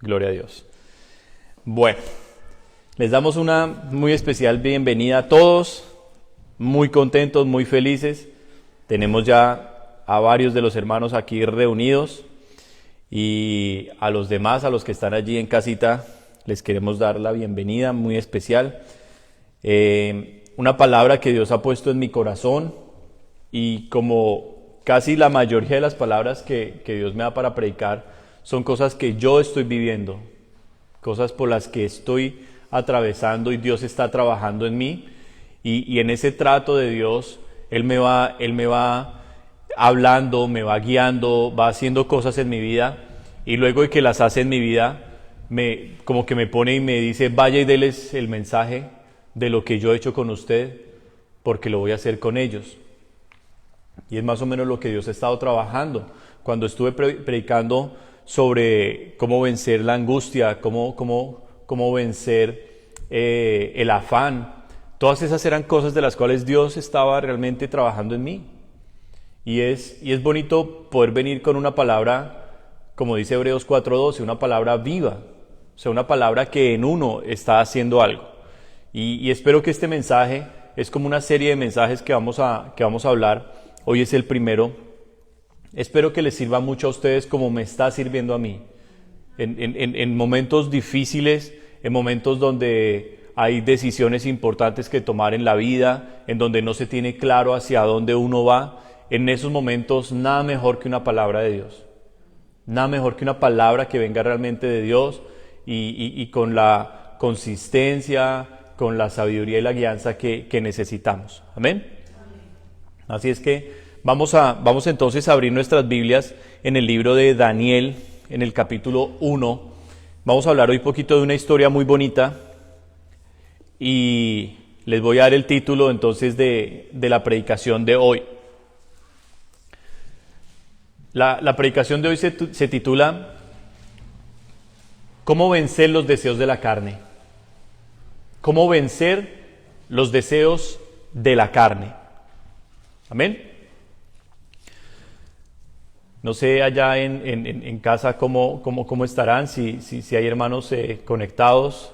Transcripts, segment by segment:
Gloria a Dios. Bueno, les damos una muy especial bienvenida a todos, muy contentos, muy felices. Tenemos ya a varios de los hermanos aquí reunidos y a los demás, a los que están allí en casita, les queremos dar la bienvenida muy especial. Una palabra que Dios ha puesto en mi corazón y como casi la mayoría de las palabras que Dios me da para predicar son cosas que yo estoy viviendo, cosas por las que estoy atravesando y Dios está trabajando en mí y en ese trato de Dios Él me va hablando, me va guiando, va haciendo cosas en mi vida y luego de que las hace en mi vida como que me pone y me dice vaya y déles el mensaje de lo que yo he hecho con usted porque lo voy a hacer con ellos. Y es más o menos lo que Dios ha estado trabajando. Cuando estuve predicando sobre cómo vencer la angustia, cómo vencer el afán, todas esas eran cosas de las cuales Dios estaba realmente trabajando en mí. Y es bonito poder venir con una palabra, como dice Hebreos 4:12, una palabra viva, o sea, una palabra que en uno está haciendo algo. Y espero que este mensaje es como una serie de mensajes que vamos a hablar. Hoy es el primero. Espero que les sirva mucho a ustedes como me está sirviendo a mí. En momentos difíciles, en momentos donde hay decisiones importantes que tomar en la vida, en donde no se tiene claro hacia dónde uno va, en esos momentos nada mejor que una palabra de Dios. Nada mejor que una palabra que venga realmente de Dios y con la consistencia, con la sabiduría y la guianza que necesitamos. Amén. Así es que vamos entonces a abrir nuestras Biblias en el libro de Daniel, en el capítulo 1. Vamos a hablar hoy un poquito de una historia muy bonita y les voy a dar el título entonces de la predicación de hoy. La predicación de hoy se titula ¿Cómo vencer los deseos de la carne? ¿Cómo vencer los deseos de la carne? Amén. No sé allá en casa cómo estarán, si hay hermanos conectados,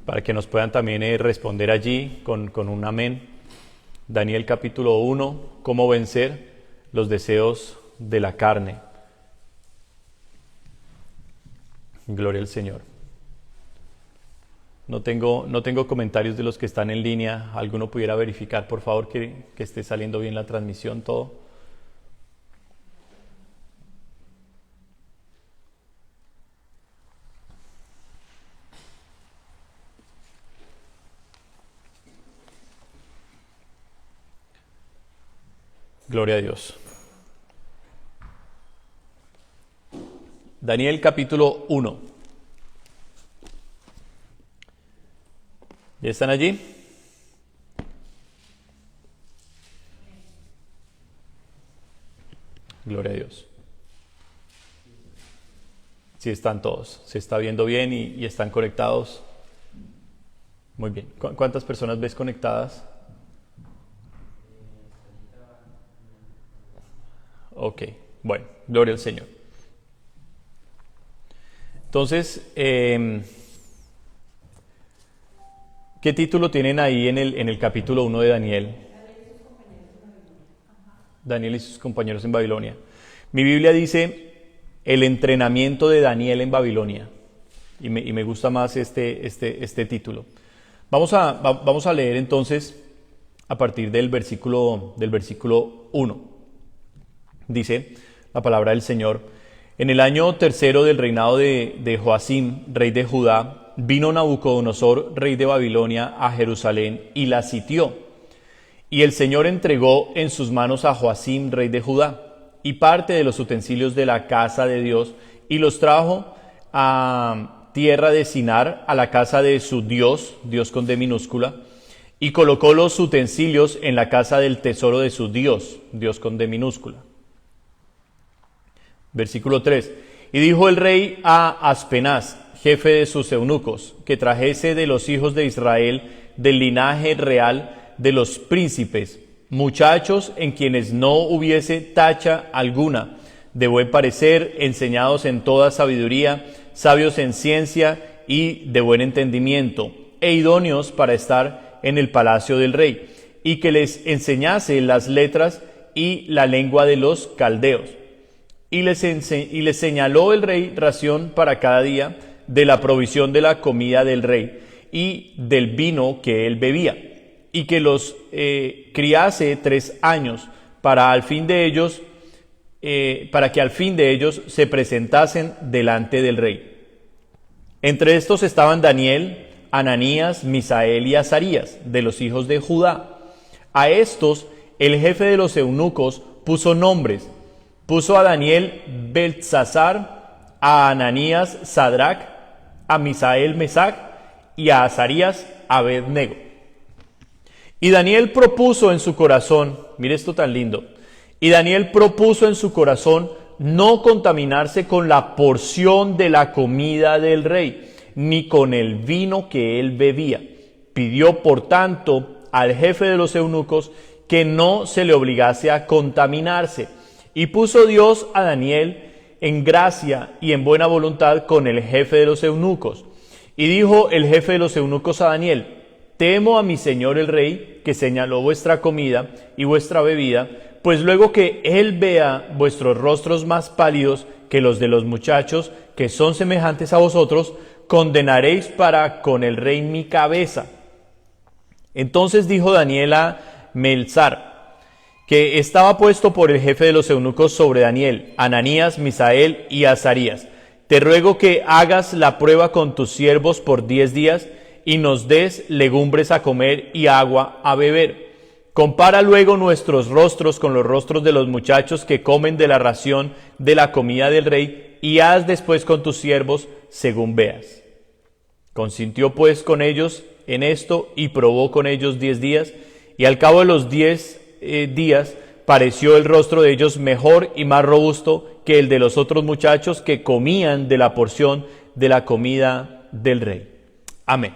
para que nos puedan también responder allí con un amén. Daniel capítulo 1, ¿cómo vencer los deseos de la carne? Gloria al Señor. No tengo comentarios de los que están en línea. ¿Alguno pudiera verificar, por favor, que esté saliendo bien la transmisión, todo? Gloria a Dios. Daniel capítulo 1. ¿Ya están allí? Gloria a Dios. Sí están todos, se está viendo bien y están conectados. Muy bien. ¿Cuántas personas ves conectadas? Ok, bueno, gloria al Señor. Entonces, ¿qué título tienen ahí en el capítulo 1 de Daniel? Daniel y sus compañeros en Babilonia. Mi Biblia dice el entrenamiento de Daniel en Babilonia. Y me gusta más este título. Vamos a leer entonces a partir del versículo 1. Dice la palabra del Señor: en el año tercero del reinado de Joacim, rey de Judá, vino Nabucodonosor, rey de Babilonia, a Jerusalén y la sitió. Y el Señor entregó en sus manos a Joacim, rey de Judá, y parte de los utensilios de la casa de Dios, y los trajo a tierra de Sinar, a la casa de su Dios, Dios con D minúscula, y colocó los utensilios en la casa del tesoro de su Dios, Dios con D minúscula. Versículo 3. Y dijo el rey a Aspenaz, jefe de sus eunucos, que trajese de los hijos de Israel, del linaje real de los príncipes, muchachos en quienes no hubiese tacha alguna, de buen parecer, enseñados en toda sabiduría, sabios en ciencia y de buen entendimiento, e idóneos para estar en el palacio del rey, y que les enseñase las letras y la lengua de los caldeos. Y les señaló el rey ración para cada día de la provisión de la comida del rey y del vino que él bebía, y que los criase 3 años para que al fin de ellos se presentasen delante del rey. Entre estos estaban Daniel, Ananías, Misael y Azarías, de los hijos de Judá. A estos el jefe de los eunucos puso nombres. Puso a Daniel Beltsasar, a Ananías Sadrac, a Misael Mesac y a Azarías Abednego. Y Daniel propuso en su corazón, mire esto tan lindo, y Daniel propuso en su corazón no contaminarse con la porción de la comida del rey, ni con el vino que él bebía. Pidió, por tanto, al jefe de los eunucos que no se le obligase a contaminarse. Y puso Dios a Daniel en gracia y en buena voluntad con el jefe de los eunucos. Y dijo el jefe de los eunucos a Daniel: temo a mi señor el rey, que señaló vuestra comida y vuestra bebida, pues luego que él vea vuestros rostros más pálidos que los de los muchachos, que son semejantes a vosotros, condenaréis para con el rey mi cabeza. Entonces dijo Daniel a Melzar, que estaba puesto por el jefe de los eunucos sobre Daniel, Ananías, Misael y Azarías: te ruego que hagas la prueba con tus siervos por 10 días y nos des legumbres a comer y agua a beber. Compara luego nuestros rostros con los rostros de los muchachos que comen de la ración de la comida del rey, y haz después con tus siervos según veas. Consintió pues con ellos en esto y probó con ellos 10 días, y al cabo de los 10 días pareció el rostro de ellos mejor y más robusto que el de los otros muchachos que comían de la porción de la comida del rey. Amén.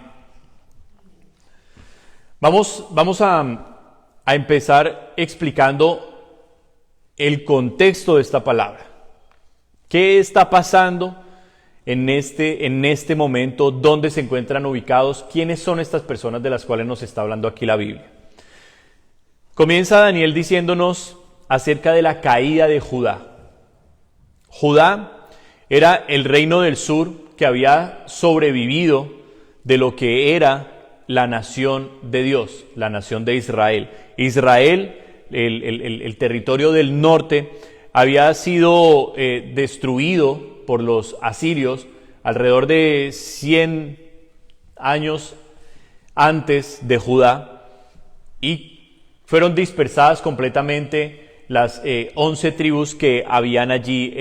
Vamos a empezar explicando el contexto de esta palabra. ¿Qué está pasando en este momento? ¿Dónde se encuentran ubicados? ¿Quiénes son estas personas de las cuales nos está hablando aquí la Biblia? Comienza Daniel diciéndonos acerca de la caída de Judá. Judá era el reino del sur que había sobrevivido de lo que era la nación de Dios, la nación de Israel. Israel, el territorio del norte, había sido destruido por los asirios alrededor de 100 años antes de Judá, y fueron dispersadas completamente las 11 tribus que habían allí,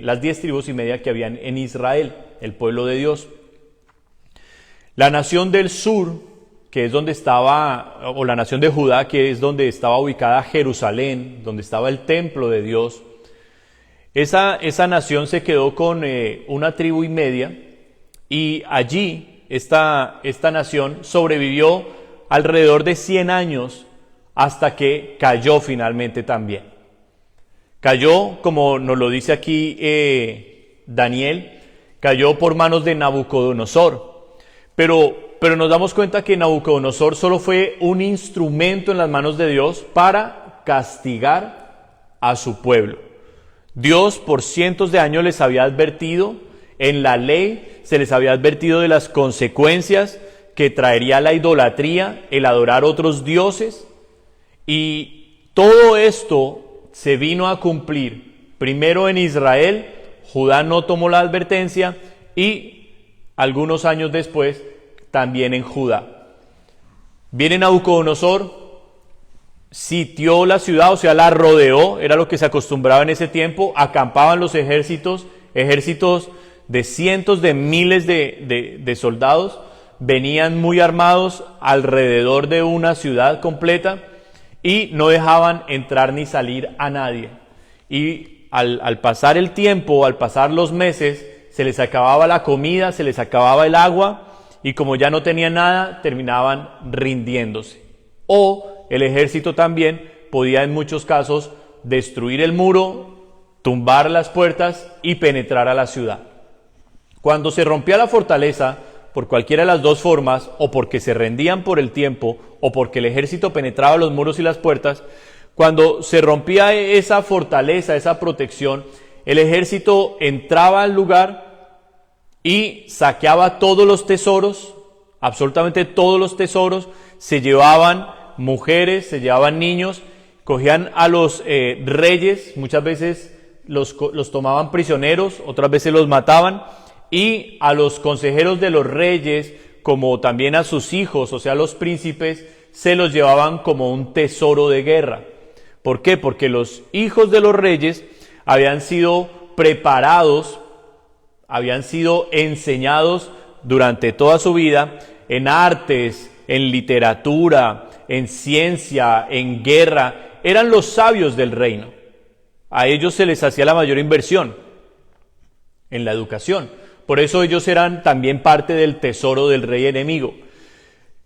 las 10 tribus y media que habían en Israel, el pueblo de Dios. La nación del sur, que es donde estaba, o la nación de Judá, que es donde estaba ubicada Jerusalén, donde estaba el templo de Dios, esa nación se quedó con una tribu y media, y allí esta nación sobrevivió alrededor de 100 años hasta que cayó finalmente también. Cayó, como nos lo dice aquí Daniel, cayó por manos de Nabucodonosor. Pero nos damos cuenta que Nabucodonosor solo fue un instrumento en las manos de Dios para castigar a su pueblo. Dios por cientos de años les había advertido, en la ley se les había advertido de las consecuencias que traería la idolatría, el adorar otros dioses, y todo esto se vino a cumplir primero en Israel. Judá no tomó la advertencia, y algunos años después también en Judá. Viene Nabucodonosor, sitió la ciudad, o sea, la rodeó, era lo que se acostumbraba en ese tiempo. Acampaban los ejércitos de cientos de miles de soldados, venían muy armados alrededor de una ciudad completa y no dejaban entrar ni salir a nadie. Y al pasar el tiempo, al pasar los meses, se les acababa la comida, se les acababa el agua, y como ya no tenían nada, terminaban rindiéndose. O el ejército también podía en muchos casos destruir el muro, tumbar las puertas y penetrar a la ciudad. Cuando se rompía la fortaleza, por cualquiera de las dos formas, o porque se rendían por el tiempo, o porque el ejército penetraba los muros y las puertas, cuando se rompía esa fortaleza, esa protección, el ejército entraba al lugar y saqueaba todos los tesoros, absolutamente todos los tesoros, se llevaban mujeres, se llevaban niños, cogían a los reyes, muchas veces los tomaban prisioneros, otras veces los mataban, y a los consejeros de los reyes, como también a sus hijos, o sea, los príncipes, se los llevaban como un tesoro de guerra. ¿Por qué? Porque los hijos de los reyes habían sido preparados, habían sido enseñados durante toda su vida en artes, en literatura, en ciencia, en guerra. Eran los sabios del reino. A ellos se les hacía la mayor inversión en la educación. Por eso ellos eran también parte del tesoro del rey enemigo.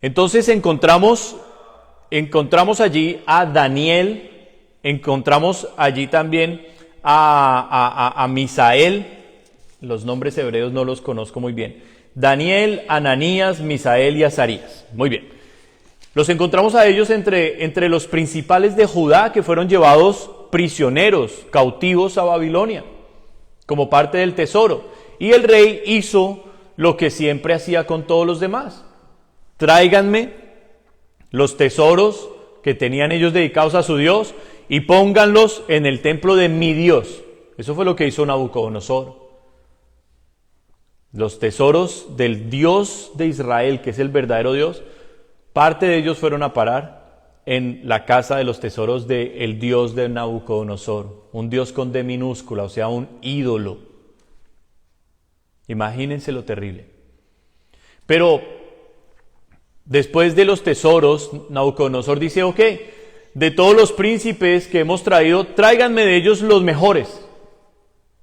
Entonces encontramos allí a Daniel, encontramos allí también a Misael. Los nombres hebreos no los conozco muy bien. Daniel, Ananías, Misael y Azarías. Muy bien. Los encontramos a ellos entre los principales de Judá que fueron llevados prisioneros, cautivos a Babilonia, como parte del tesoro. Y el rey hizo lo que siempre hacía con todos los demás. Tráiganme los tesoros que tenían ellos dedicados a su Dios y pónganlos en el templo de mi Dios. Eso fue lo que hizo Nabucodonosor. Los tesoros del Dios de Israel, que es el verdadero Dios, parte de ellos fueron a parar en la casa de los tesoros del Dios de Nabucodonosor. Un Dios con D minúscula, o sea, un ídolo. Imagínense lo terrible. Pero después de los tesoros, Nabucodonosor dice, ok, de todos los príncipes que hemos traído, tráiganme de ellos los mejores.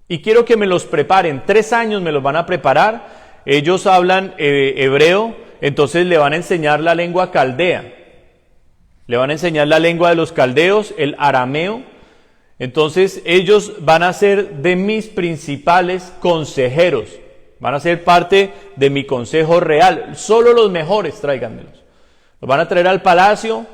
Y quiero que me los preparen. 3 años me los van a preparar. Ellos hablan hebreo, entonces le van a enseñar la lengua caldea. Le van a enseñar la lengua de los caldeos, el arameo. Entonces ellos van a ser de mis principales consejeros. Van a ser parte de mi consejo real. Solo los mejores tráiganmelos. Los van a traer al palacio,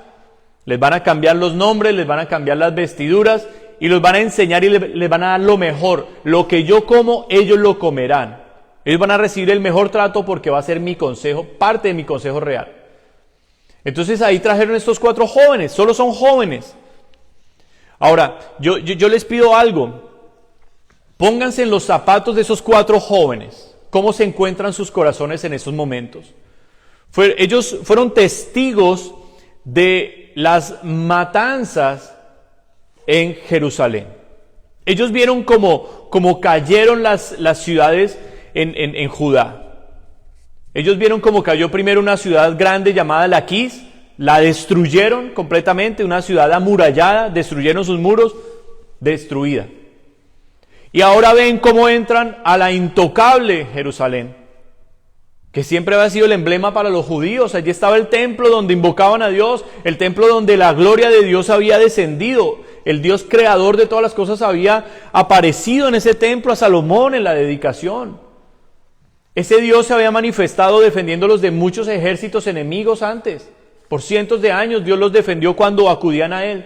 les van a cambiar los nombres, les van a cambiar las vestiduras y los van a enseñar y les van a dar lo mejor. Lo que yo como, ellos lo comerán. Ellos van a recibir el mejor trato porque va a ser mi consejo, parte de mi consejo real. Entonces ahí trajeron estos 4 jóvenes, solo son jóvenes. Ahora, yo les pido algo. Pónganse en los zapatos de esos 4 jóvenes. ¿Cómo se encuentran sus corazones en esos momentos? Ellos fueron testigos de las matanzas en Jerusalén. Ellos vieron cómo cayeron las ciudades en Judá. Ellos vieron cómo cayó primero una ciudad grande llamada Laquis, la destruyeron completamente, una ciudad amurallada, destruyeron sus muros, destruida. Y ahora ven cómo entran a la intocable Jerusalén, que siempre había sido el emblema para los judíos. Allí estaba el templo donde invocaban a Dios, el templo donde la gloria de Dios había descendido. El Dios creador de todas las cosas había aparecido en ese templo a Salomón en la dedicación. Ese Dios se había manifestado defendiéndolos de muchos ejércitos enemigos antes. Por cientos de años Dios los defendió cuando acudían a Él.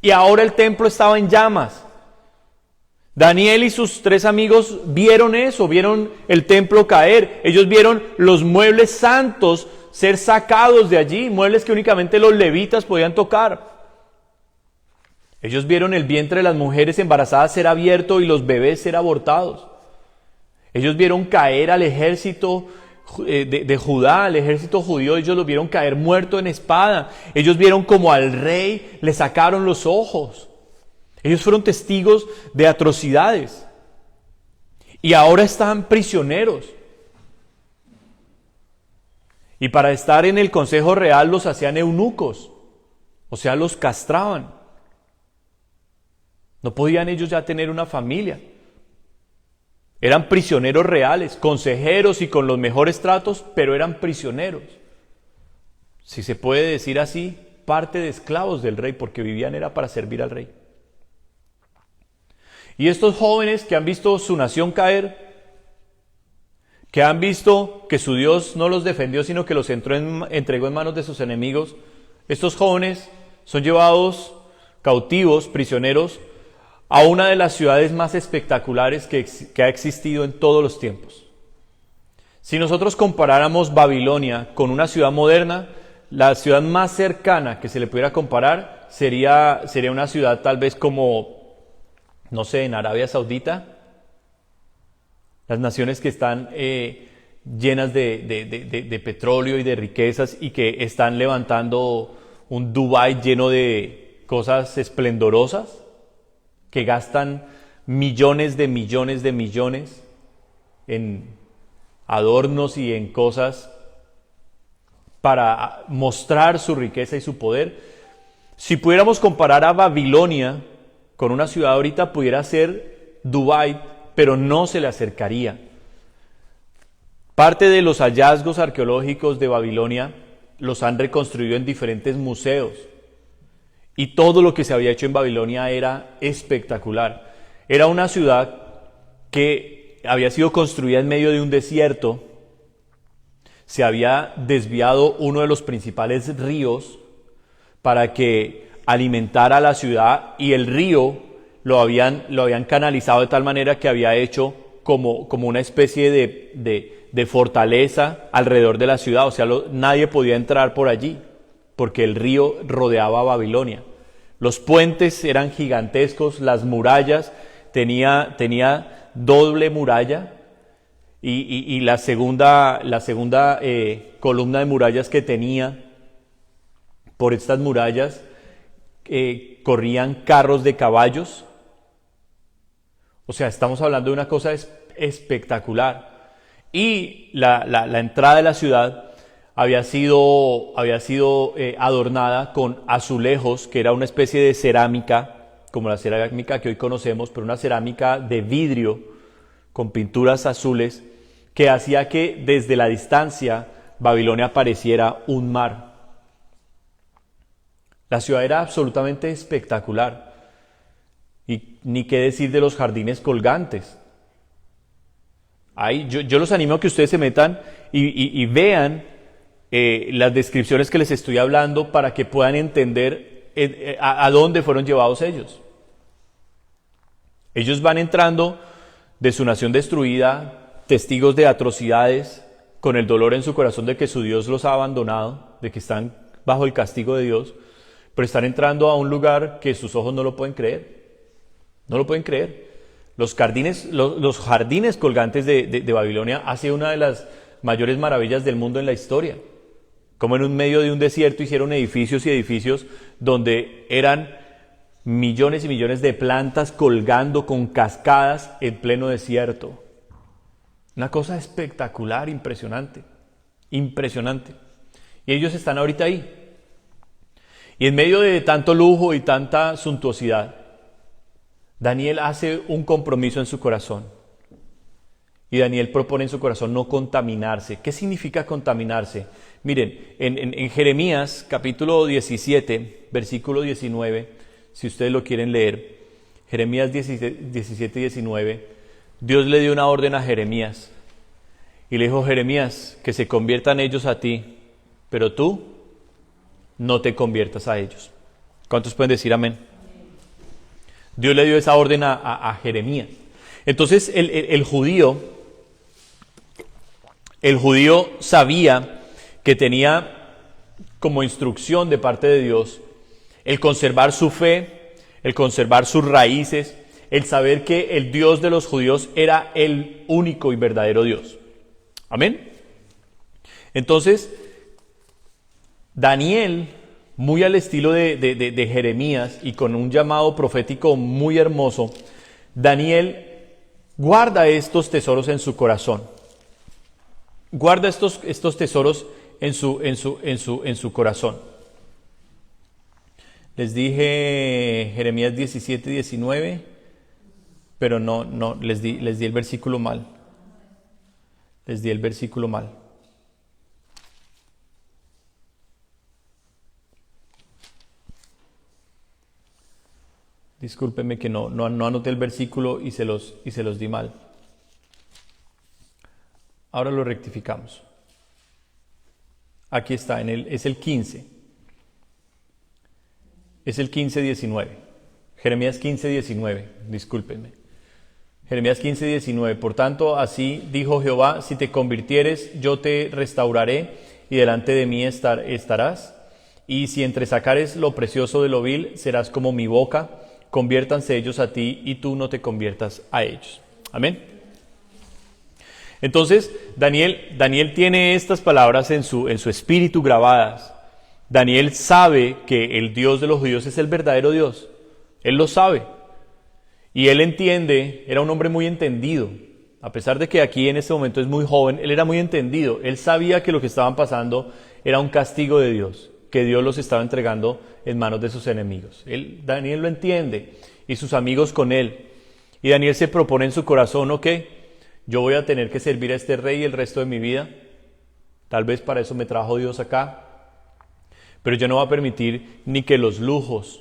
Y ahora el templo estaba en llamas. Daniel y sus 3 amigos vieron eso, vieron el templo caer. Ellos vieron los muebles santos ser sacados de allí, muebles que únicamente los levitas podían tocar. Ellos vieron el vientre de las mujeres embarazadas ser abierto y los bebés ser abortados. Ellos vieron caer al ejército de Judá, al ejército judío. Ellos lo vieron caer muerto en espada. Ellos vieron como al rey le sacaron los ojos. Ellos fueron testigos de atrocidades. Y ahora están prisioneros. Y para estar en el consejo real los hacían eunucos. O sea, los castraban. No podían ellos ya tener una familia. Eran prisioneros reales, consejeros y con los mejores tratos, pero eran prisioneros. Si se puede decir así, parte de esclavos del rey, porque vivían era para servir al rey. Y estos jóvenes que han visto su nación caer, que han visto que su Dios no los defendió, sino que los entregó en manos de sus enemigos, estos jóvenes son llevados cautivos, prisioneros, a una de las ciudades más espectaculares que ha existido en todos los tiempos. Si nosotros comparáramos Babilonia con una ciudad moderna, la ciudad más cercana que se le pudiera comparar sería una ciudad tal vez como, no sé, en Arabia Saudita. Las naciones que están llenas de petróleo y de riquezas y que están levantando un Dubái lleno de cosas esplendorosas, que gastan millones de millones de millones en adornos y en cosas para mostrar su riqueza y su poder. Si pudiéramos comparar a Babilonia con una ciudad ahorita, pudiera ser Dubái, pero no se le acercaría. Parte de los hallazgos arqueológicos de Babilonia los han reconstruido en diferentes museos. Y todo lo que se había hecho en Babilonia era espectacular. Era una ciudad que había sido construida en medio de un desierto. Se había desviado uno de los principales ríos para que alimentara la ciudad, y el río lo habían canalizado de tal manera que había hecho como una especie de fortaleza alrededor de la ciudad. O sea, nadie podía entrar por allí porque el río rodeaba a Babilonia. Los puentes eran gigantescos, las murallas, tenía doble muralla, y la segunda columna de murallas que tenía, por estas murallas corrían carros de caballos. O sea, estamos hablando de una cosa espectacular. Y la entrada de la ciudad había sido adornada con azulejos, que era una especie de cerámica, como la cerámica que hoy conocemos, pero una cerámica de vidrio con pinturas azules, que hacía que desde la distancia Babilonia pareciera un mar. La ciudad era absolutamente espectacular. Y ni qué decir de los jardines colgantes. Ahí, yo los animo a que ustedes se metan y vean las descripciones que les estoy hablando, para que puedan entender a dónde fueron llevados ellos. Ellos van entrando de su nación destruida, testigos de atrocidades, con el dolor en su corazón de que su Dios los ha abandonado, de que están bajo el castigo de Dios, pero están entrando a un lugar que sus ojos no lo pueden creer. No lo pueden creer. Los jardines colgantes de Babilonia hace una de las mayores maravillas del mundo en la historia. Como en un medio de un desierto hicieron edificios y edificios donde eran millones y millones de plantas colgando con cascadas en pleno desierto. Una cosa espectacular, impresionante. Impresionante. Y ellos están ahorita ahí. Y en medio de tanto lujo y tanta suntuosidad, Daniel hace un compromiso en su corazón. Y Daniel propone en su corazón no contaminarse. ¿Qué significa contaminarse? Miren, en Jeremías capítulo 17, versículo 19, si ustedes lo quieren leer, Jeremías 17 y 19, Dios le dio una orden a Jeremías. Y le dijo: Jeremías, que se conviertan ellos a ti, pero tú no te conviertas a ellos. ¿Cuántos pueden decir amén? Dios le dio esa orden a Jeremías. Entonces el judío sabía que tenía como instrucción de parte de Dios el conservar su fe, el conservar sus raíces, el saber que el Dios de los judíos era el único y verdadero Dios. Amén. Entonces, Daniel, muy al estilo de Jeremías y con un llamado profético muy hermoso, Daniel guarda estos tesoros en su corazón. Guarda estos tesoros en su corazón. Les dije Jeremías 17, 19, pero no, les di el versículo mal. Les di el versículo mal. Discúlpenme que no anoté el versículo y se los di mal. Ahora lo rectificamos. Aquí está, es el 15. Es el 15:19. Jeremías 15:19, discúlpenme. Jeremías 15:19. Por tanto, así dijo Jehová, si te convirtieres, yo te restauraré y delante de mí estarás. Y si entresacares lo precioso de lo vil, serás como mi boca. Conviértanse ellos a ti y tú no te conviertas a ellos. Amén. Entonces, Daniel tiene estas palabras en su espíritu grabadas. Daniel sabe que el Dios de los judíos es el verdadero Dios. Él lo sabe. Y él entiende, era un hombre muy entendido. A pesar de que aquí en este momento es muy joven, él era muy entendido. Él sabía que lo que estaban pasando era un castigo de Dios, que Dios los estaba entregando en manos de sus enemigos. Daniel lo entiende, y sus amigos con él. Y Daniel se propone en su corazón, ok, yo voy a tener que servir a este rey el resto de mi vida. Tal vez para eso me trajo Dios acá. Pero yo no voy a permitir ni que los lujos,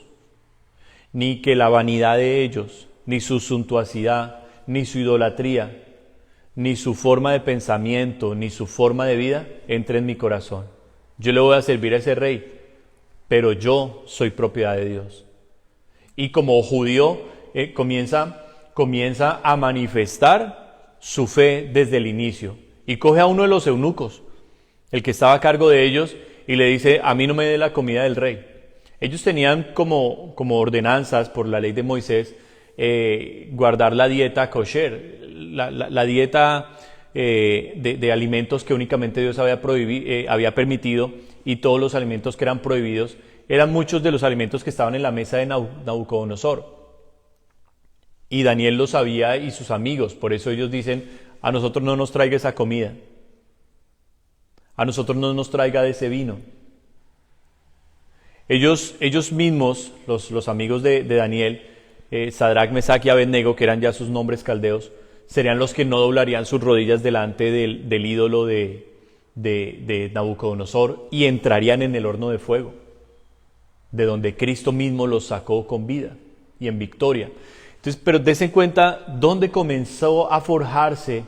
ni que la vanidad de ellos, ni su suntuosidad, ni su idolatría, ni su forma de pensamiento, ni su forma de vida entre en mi corazón. Yo le voy a servir a ese rey, pero yo soy propiedad de Dios. Y como judío comienza a manifestar su fe desde el inicio. Y coge a uno de los eunucos, el que estaba a cargo de ellos, y le dice, a mí no me dé la comida del rey. Ellos tenían como ordenanzas por la ley de Moisés, guardar la dieta kosher, la dieta de alimentos que únicamente Dios había permitido, y todos los alimentos que eran prohibidos eran muchos de los alimentos que estaban en la mesa de Nabucodonosor. Y Daniel lo sabía y sus amigos, por eso ellos dicen, a nosotros no nos traiga esa comida, a nosotros no nos traiga de ese vino. Ellos mismos, los amigos de Daniel, Sadrac, Mesach y Abednego, que eran ya sus nombres caldeos, serían los que no doblarían sus rodillas delante del ídolo de Nabucodonosor y entrarían en el horno de fuego, de donde Cristo mismo los sacó con vida y en victoria. Entonces, pero dense cuenta dónde comenzó a forjarse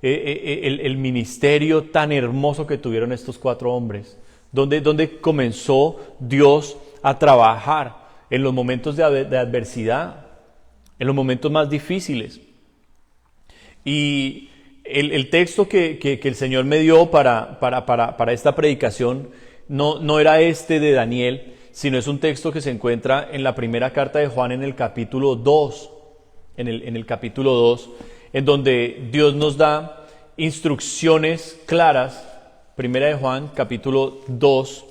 el ministerio tan hermoso que tuvieron estos 4 hombres. Donde comenzó Dios a trabajar en los momentos de adversidad, en los momentos más difíciles. Y el texto que el Señor me dio para esta predicación no era este de Daniel, sino es un texto que se encuentra en la primera carta de Juan en el capítulo 2, en el capítulo 2, en donde Dios nos da instrucciones claras. Primera de Juan, capítulo 2.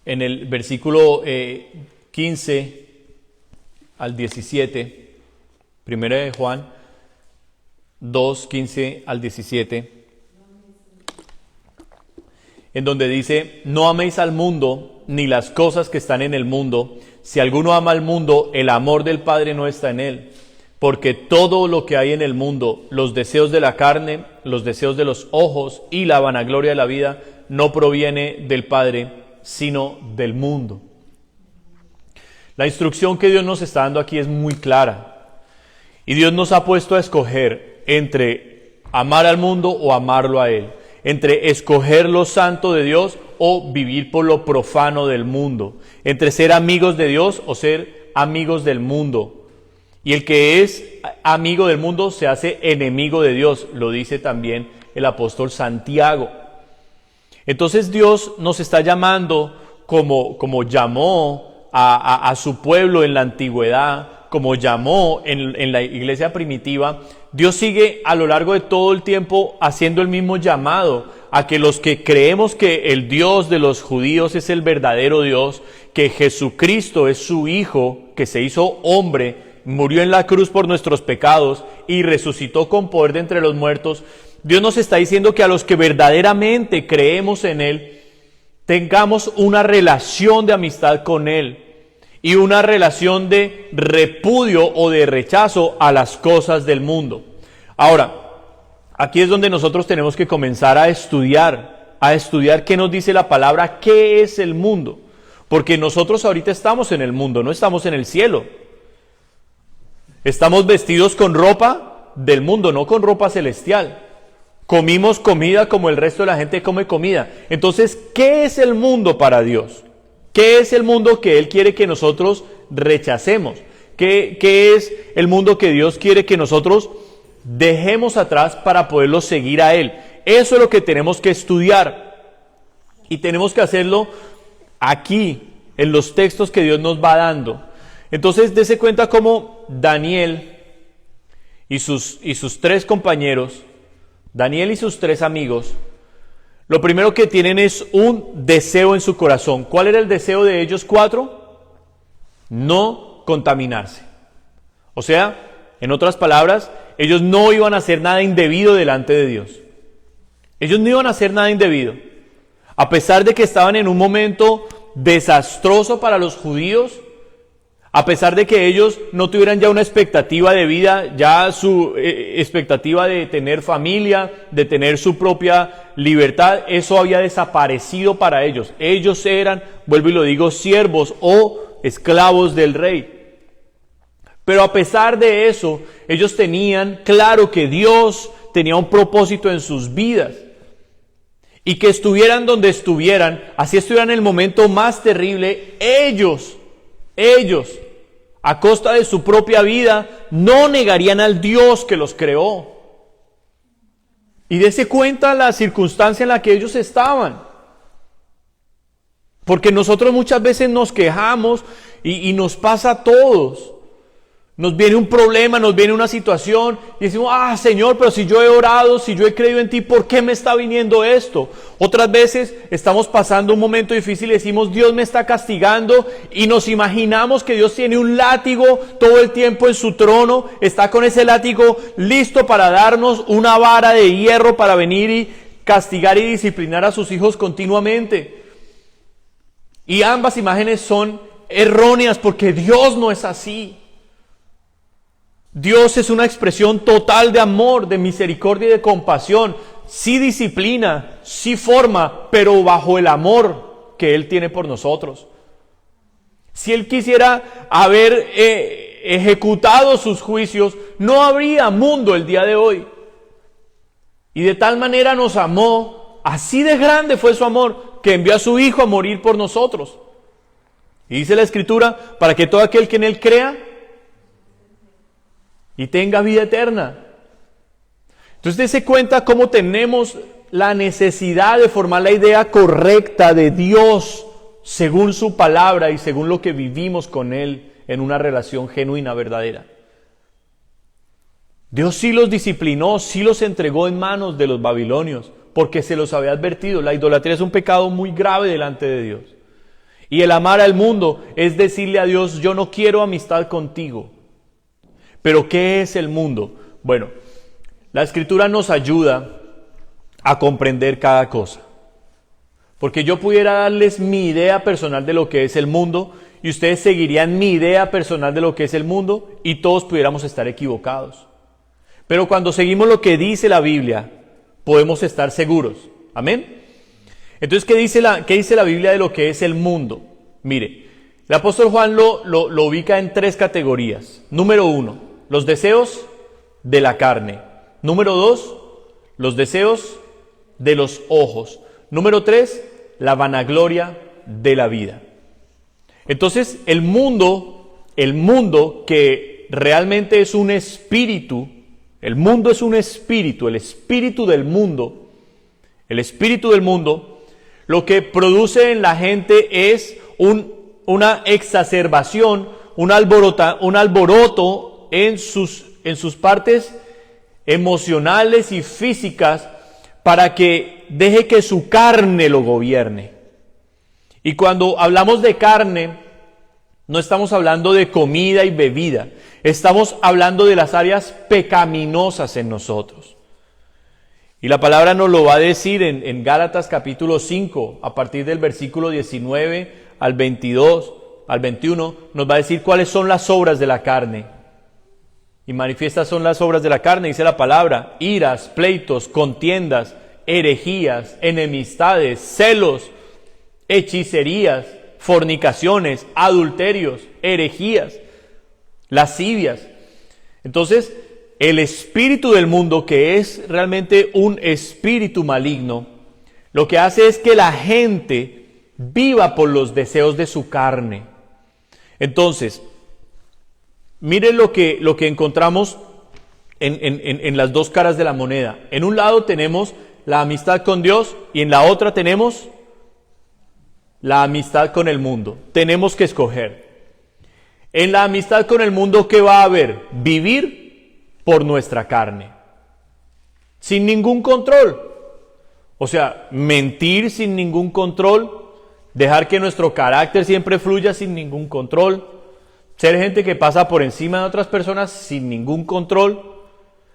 En el versículo 15 al 17. Primera de Juan 2, 15 al 17. En donde dice, no améis al mundo, ni las cosas que están en el mundo. Si alguno ama al mundo, el amor del Padre no está en él. Porque todo lo que hay en el mundo, los deseos de la carne, los deseos de los ojos y la vanagloria de la vida, no proviene del Padre, sino del mundo. La instrucción que Dios nos está dando aquí es muy clara. Y Dios nos ha puesto a escoger entre amar al mundo o amarlo a Él. Entre escoger lo santo de Dios o vivir por lo profano del mundo. Entre ser amigos de Dios o ser amigos del mundo. Y el que es amigo del mundo se hace enemigo de Dios, lo dice también el apóstol Santiago. Entonces Dios nos está llamando como llamó a su pueblo en la antigüedad, como llamó en la iglesia primitiva. Dios sigue a lo largo de todo el tiempo haciendo el mismo llamado a que los que creemos que el Dios de los judíos es el verdadero Dios, que Jesucristo es su Hijo, que se hizo hombre, murió en la cruz por nuestros pecados y resucitó con poder de entre los muertos. Dios nos está diciendo que a los que verdaderamente creemos en Él, tengamos una relación de amistad con Él y una relación de repudio o de rechazo a las cosas del mundo. Ahora, aquí es donde nosotros tenemos que comenzar a estudiar a estudiar qué nos dice la palabra, qué es el mundo. Porque nosotros ahorita estamos en el mundo, no estamos en el cielo. Estamos vestidos con ropa del mundo, no con ropa celestial. Comimos comida como el resto de la gente come comida. Entonces, ¿qué es el mundo para Dios? ¿Qué es el mundo que Él quiere que nosotros rechacemos? ¿Qué es el mundo que Dios quiere que nosotros dejemos atrás para poderlo seguir a Él? Eso es lo que tenemos que estudiar. Y tenemos que hacerlo aquí, en los textos que Dios nos va dando. Entonces, dése cuenta cómo Daniel y sus tres compañeros, Daniel y sus tres amigos, lo primero que tienen es un deseo en su corazón. ¿Cuál era el deseo de ellos cuatro? No contaminarse. O sea, en otras palabras, ellos no iban a hacer nada indebido delante de Dios. Ellos no iban a hacer nada indebido. A pesar de que estaban en un momento desastroso para los judíos, a pesar de que ellos no tuvieran ya una expectativa de vida, ya su expectativa de tener familia, de tener su propia libertad, eso había desaparecido para ellos. Ellos eran, vuelvo y lo digo, siervos o esclavos del rey. Pero a pesar de eso, ellos tenían claro que Dios tenía un propósito en sus vidas. Y que estuvieran donde estuvieran, así estuvieran en el momento más terrible, ellos, a costa de su propia vida, no negarían al Dios que los creó. Y dése cuenta la circunstancia en la que ellos estaban. Porque nosotros muchas veces nos quejamos y nos pasa a todos. Nos viene un problema, nos viene una situación y decimos, Señor, pero si yo he orado, si yo he creído en ti, ¿por qué me está viniendo esto? Otras veces estamos pasando un momento difícil y decimos, Dios me está castigando, y nos imaginamos que Dios tiene un látigo todo el tiempo en su trono, está con ese látigo listo para darnos una vara de hierro para venir y castigar y disciplinar a sus hijos continuamente. Y ambas imágenes son erróneas porque Dios no es así. Dios es una expresión total de amor, de misericordia y de compasión. Sí disciplina, sí forma, pero bajo el amor que Él tiene por nosotros. Si Él quisiera haber ejecutado sus juicios, no habría mundo el día de hoy. Y de tal manera nos amó, así de grande fue su amor, que envió a su Hijo a morir por nosotros. Y dice la Escritura, para que todo aquel que en Él crea y tenga vida eterna. Entonces dése cuenta cómo tenemos la necesidad de formar la idea correcta de Dios según su palabra y según lo que vivimos con Él en una relación genuina, verdadera. Dios sí los disciplinó, sí los entregó en manos de los babilonios, porque se los había advertido. La idolatría es un pecado muy grave delante de Dios. Y el amar al mundo es decirle a Dios, yo no quiero amistad contigo. Pero ¿qué es el mundo? Bueno, la Escritura nos ayuda a comprender cada cosa. Porque yo pudiera darles mi idea personal de lo que es el mundo y ustedes seguirían mi idea personal de lo que es el mundo y todos pudiéramos estar equivocados. Pero cuando seguimos lo que dice la Biblia, podemos estar seguros. ¿Amén? Entonces, ¿qué dice la Biblia de lo que es el mundo? Mire, el apóstol Juan lo ubica en tres categorías. Número 1, los deseos de la carne. Número 2, los deseos de los ojos. Número 3, la vanagloria de la vida. Entonces, el mundo que realmente es un espíritu, el mundo es un espíritu, el espíritu del mundo, lo que produce en la gente es una exacerbación, un alboroto en sus partes emocionales y físicas para que deje que su carne lo gobierne. Y cuando hablamos de carne, no estamos hablando de comida y bebida, estamos hablando de las áreas pecaminosas en nosotros. Y la palabra nos lo va a decir en Gálatas capítulo 5, a partir del versículo 19 al 22, al 21, nos va a decir cuáles son las obras de la carne. Y manifiestas son las obras de la carne, dice la palabra: iras, pleitos, contiendas, herejías, enemistades, celos, hechicerías, fornicaciones, adulterios, herejías, lascivias. Entonces, el espíritu del mundo, que es realmente un espíritu maligno, lo que hace es que la gente viva por los deseos de su carne. Entonces, miren lo que encontramos en las dos caras de la moneda. En un lado tenemos la amistad con Dios y en la otra tenemos la amistad con el mundo. Tenemos que escoger. En la amistad con el mundo, ¿qué va a haber? Vivir por nuestra carne, sin ningún control. O sea, mentir sin ningún control, dejar que nuestro carácter siempre fluya sin ningún control, ser gente que pasa por encima de otras personas sin ningún control,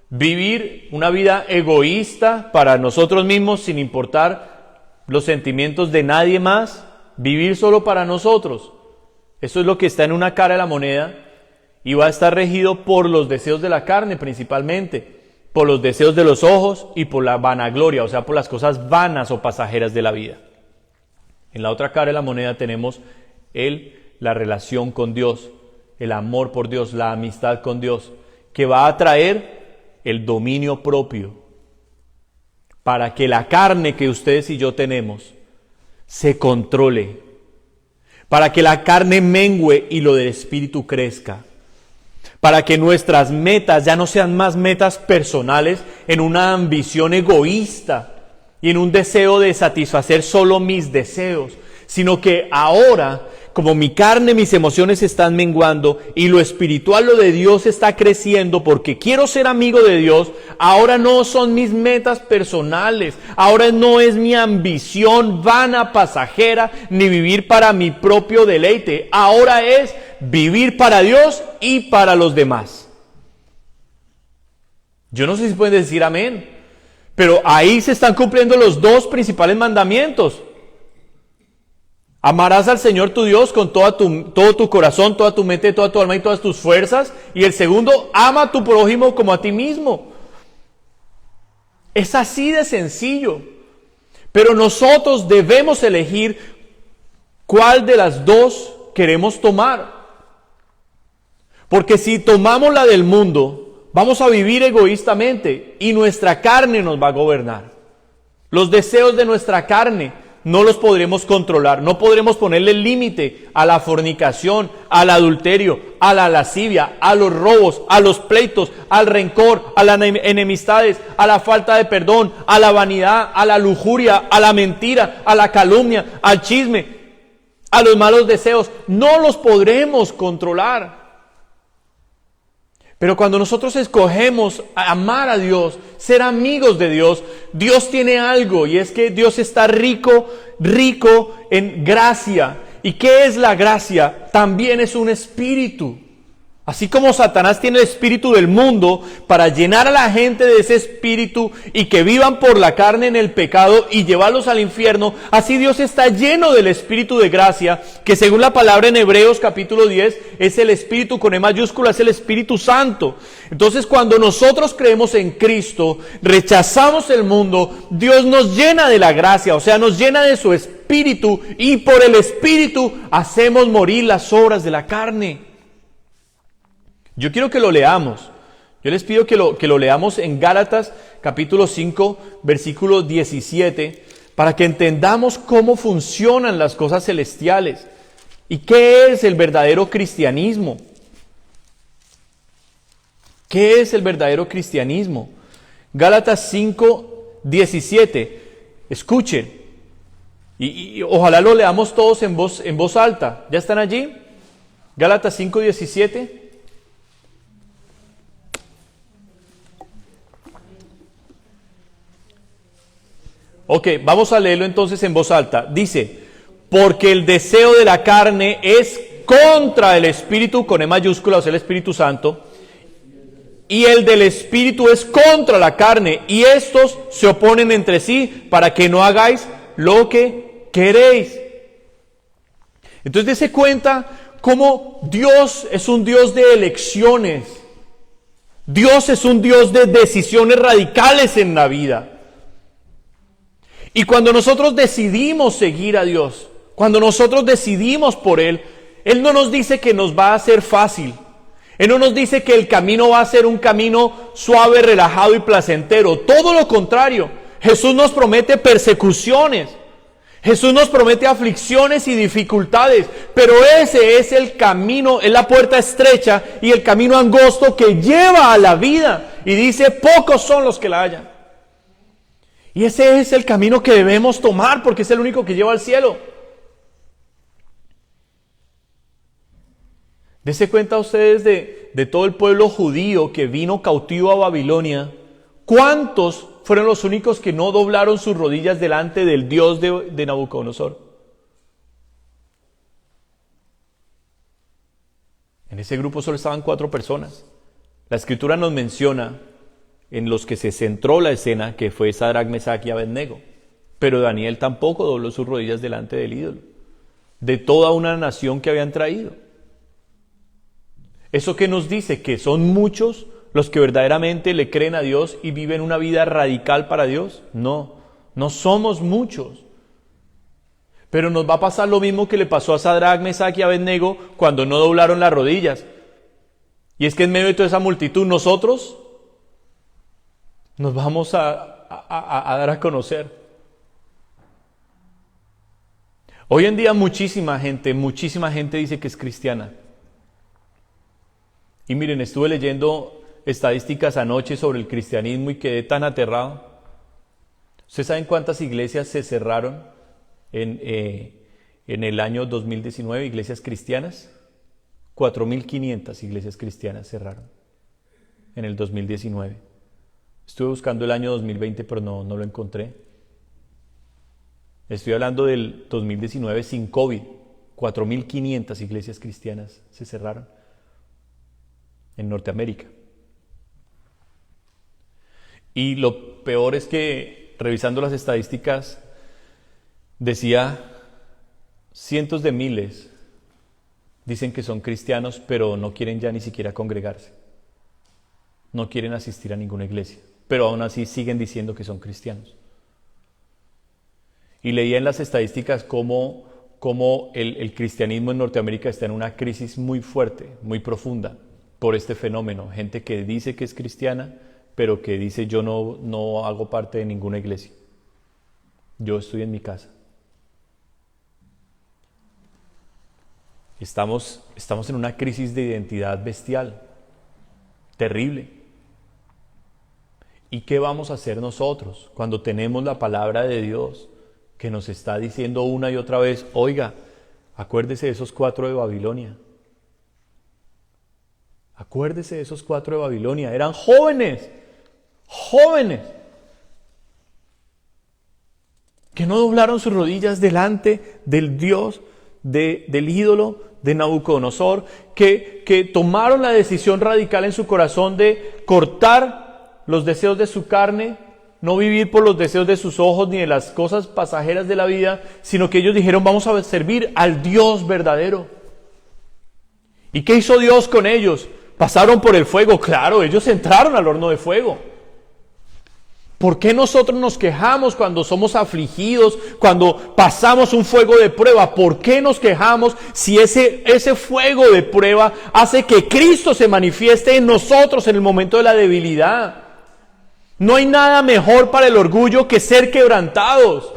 vivir una vida egoísta para nosotros mismos sin importar los sentimientos de nadie más, vivir solo para nosotros. Eso es lo que está en una cara de la moneda y va a estar regido por los deseos de la carne principalmente, por los deseos de los ojos y por la vanagloria, o sea, por las cosas vanas o pasajeras de la vida. En la otra cara de la moneda tenemos la relación con Dios, el amor por Dios, la amistad con Dios, que va a traer el dominio propio para que la carne que ustedes y yo tenemos se controle, para que la carne mengüe y lo del espíritu crezca, para que nuestras metas ya no sean más metas personales en una ambición egoísta y en un deseo de satisfacer solo mis deseos, sino que ahora, como mi carne, mis emociones están menguando y lo espiritual, lo de Dios está creciendo porque quiero ser amigo de Dios, ahora no son mis metas personales, ahora no es mi ambición vana, pasajera, ni vivir para mi propio deleite, ahora es vivir para Dios y para los demás. Yo no sé si pueden decir amén, pero ahí se están cumpliendo los dos principales mandamientos. Amarás al Señor tu Dios con todo tu corazón, toda tu mente, toda tu alma y todas tus fuerzas. Y el segundo, ama a tu prójimo como a ti mismo. Es así de sencillo. Pero nosotros debemos elegir cuál de las dos queremos tomar. Porque si tomamos la del mundo, vamos a vivir egoístamente y nuestra carne nos va a gobernar. Los deseos de nuestra carne no los podremos controlar, no podremos ponerle límite a la fornicación, al adulterio, a la lascivia, a los robos, a los pleitos, al rencor, a las enemistades, a la falta de perdón, a la vanidad, a la lujuria, a la mentira, a la calumnia, al chisme, a los malos deseos. No los podremos controlar. Pero cuando nosotros escogemos amar a Dios, ser amigos de Dios, Dios tiene algo, y es que Dios está rico en gracia. ¿Y qué es la gracia? También es un espíritu. Así como Satanás tiene el espíritu del mundo para llenar a la gente de ese espíritu y que vivan por la carne en el pecado y llevarlos al infierno, así Dios está lleno del espíritu de gracia, que según la palabra en Hebreos capítulo 10 es el espíritu con E mayúscula, es el Espíritu Santo. Entonces cuando nosotros creemos en Cristo, rechazamos el mundo, Dios nos llena de la gracia, o sea, nos llena de su espíritu y por el espíritu hacemos morir las obras de la carne. Yo quiero que lo leamos. Yo les pido que lo leamos en Gálatas capítulo 5, versículo 17, para que entendamos cómo funcionan las cosas celestiales y qué es el verdadero cristianismo. ¿Qué es el verdadero cristianismo? Gálatas 5, 17. Escuchen. Y ojalá lo leamos todos en voz alta. ¿Ya están allí? Gálatas 5, 17. Ok, vamos a leerlo entonces en voz alta. Dice, porque el deseo de la carne es contra el Espíritu, con E mayúscula, o sea, el Espíritu Santo, y el del Espíritu es contra la carne, y estos se oponen entre sí para que no hagáis lo que queréis. Entonces, dése cuenta cómo Dios es un Dios de elecciones. Dios es un Dios de decisiones radicales en la vida. Y cuando nosotros decidimos seguir a Dios, cuando nosotros decidimos por Él, Él no nos dice que nos va a ser fácil. Él no nos dice que el camino va a ser un camino suave, relajado y placentero. Todo lo contrario. Jesús nos promete persecuciones. Jesús nos promete aflicciones y dificultades. Pero ese es el camino, es la puerta estrecha y el camino angosto que lleva a la vida. Y dice, pocos son los que la hallan. Y ese es el camino que debemos tomar porque es el único que lleva al cielo. Dese cuenta ustedes de todo el pueblo judío que vino cautivo a Babilonia. ¿Cuántos fueron los únicos que no doblaron sus rodillas delante del Dios de Nabucodonosor? En ese grupo solo estaban 4 personas. La Escritura nos menciona en los que se centró la escena que fue Sadrach, Mesach y Abednego. Pero Daniel tampoco dobló sus rodillas delante del ídolo, de toda una nación que habían traído. ¿Eso qué nos dice? Que son muchos los que verdaderamente le creen a Dios y viven una vida radical para Dios. No somos muchos. Pero nos va a pasar lo mismo que le pasó a Sadrach, Mesach y Abednego cuando no doblaron las rodillas. Y es que en medio de toda esa multitud nosotros nos vamos a dar a conocer. Hoy en día muchísima gente dice que es cristiana. Y miren, estuve leyendo estadísticas anoche sobre el cristianismo y quedé tan aterrado. ¿Ustedes saben cuántas iglesias se cerraron en el año 2019, iglesias cristianas? 4.500 iglesias cristianas cerraron en el 2019. Estuve buscando el año 2020, pero no lo encontré. Estoy hablando del 2019 sin COVID. 4.500 iglesias cristianas se cerraron en Norteamérica. Y lo peor es que, revisando las estadísticas, decía, cientos de miles dicen que son cristianos, pero no quieren ya ni siquiera congregarse. No quieren asistir a ninguna iglesia, pero aún así siguen diciendo que son cristianos. Y leía en las estadísticas cómo el cristianismo en Norteamérica está en una crisis muy fuerte, muy profunda, por este fenómeno. Gente que dice que es cristiana, pero que dice yo no hago parte de ninguna iglesia. Yo estoy en mi casa. Estamos en una crisis de identidad bestial, terrible. ¿Y qué vamos a hacer nosotros cuando tenemos la palabra de Dios que nos está diciendo una y otra vez, oiga, acuérdese de esos 4 de Babilonia? Acuérdese de esos 4 de Babilonia, eran jóvenes, que no doblaron sus rodillas delante del Dios, del ídolo de Nabucodonosor, que tomaron la decisión radical en su corazón de cortar los deseos de su carne, no vivir por los deseos de sus ojos ni de las cosas pasajeras de la vida, sino que ellos dijeron, vamos a servir al Dios verdadero. ¿Y qué hizo Dios con ellos? ¿Pasaron por el fuego? Claro, ellos entraron al horno de fuego. ¿Por qué nosotros nos quejamos cuando somos afligidos, cuando pasamos un fuego de prueba? ¿Por qué nos quejamos si ese fuego de prueba hace que Cristo se manifieste en nosotros en el momento de la debilidad? No hay nada mejor para el orgullo que ser quebrantados.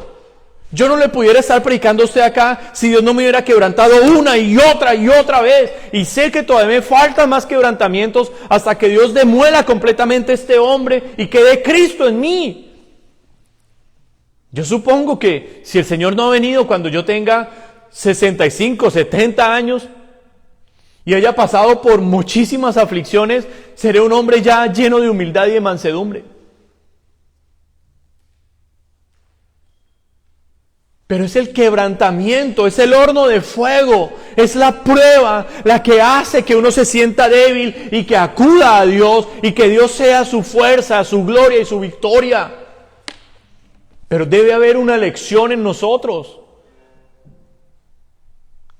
Yo no le pudiera estar predicando a usted acá si Dios no me hubiera quebrantado una y otra vez. Y sé que todavía me faltan más quebrantamientos hasta que Dios demuela completamente a este hombre y quede Cristo en mí. Yo supongo que si el Señor no ha venido cuando yo tenga 65, 70 años y haya pasado por muchísimas aflicciones, seré un hombre ya lleno de humildad y de mansedumbre. Pero es el quebrantamiento, es el horno de fuego, es la prueba la que hace que uno se sienta débil y que acuda a Dios y que Dios sea su fuerza, su gloria y su victoria. Pero debe haber una elección en nosotros.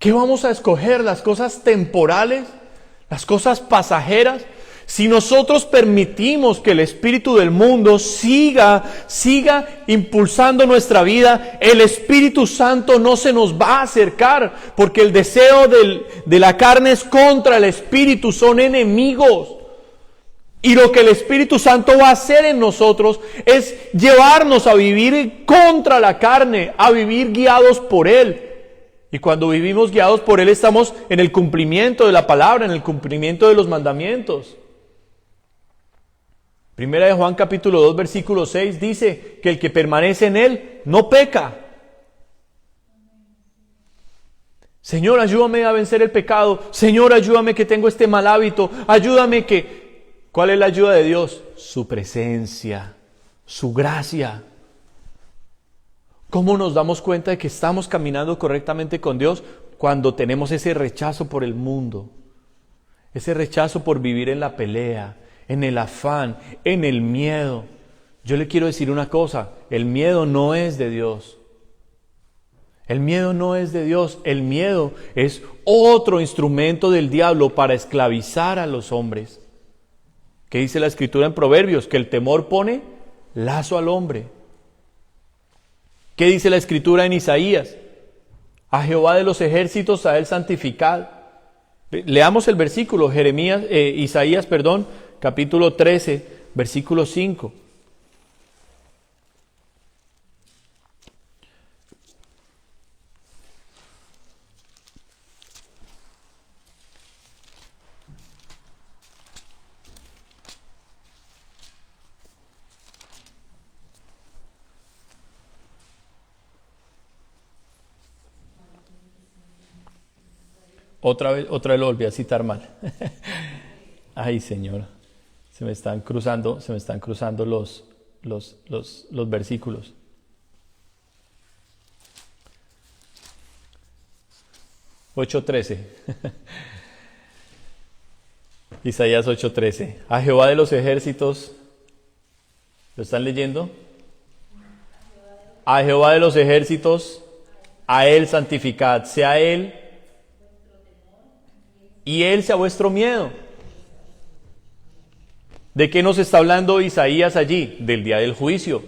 ¿Qué vamos a escoger? ¿Las cosas temporales? ¿Las cosas pasajeras? Si nosotros permitimos que el espíritu del mundo siga impulsando nuestra vida, el Espíritu Santo no se nos va a acercar, porque el deseo de la carne es contra el Espíritu, son enemigos. Y lo que el Espíritu Santo va a hacer en nosotros es llevarnos a vivir contra la carne, a vivir guiados por Él. Y cuando vivimos guiados por Él, estamos en el cumplimiento de la palabra, en el cumplimiento de los mandamientos. Primera de Juan capítulo 2 versículo 6 dice que el que permanece en Él no peca. Señor, ayúdame a vencer el pecado. Señor, ayúdame que tengo este mal hábito. Ayúdame que... ¿Cuál es la ayuda de Dios? Su presencia, su gracia. ¿Cómo nos damos cuenta de que estamos caminando correctamente con Dios? Cuando tenemos ese rechazo por el mundo, ese rechazo por vivir en la pelea, en el afán, en el miedo. Yo le quiero decir una cosa, el miedo no es de Dios. El miedo no es de Dios, el miedo es otro instrumento del diablo para esclavizar a los hombres. ¿Qué dice la Escritura en Proverbios? Que el temor pone lazo al hombre. ¿Qué dice la Escritura en Isaías? A Jehová de los ejércitos, a Él santificad. Leamos el versículo, Isaías, capítulo 13, versículo 5. Otra vez lo volví a citar mal. Ay, Señor, se me están cruzando los versículos. (8:13) Isaías 8:13. A Jehová de los ejércitos, ¿lo están leyendo? A Jehová de los ejércitos, a Él santificad, sea Él y Él sea vuestro miedo. ¿De qué nos está hablando Isaías allí? Del día del juicio.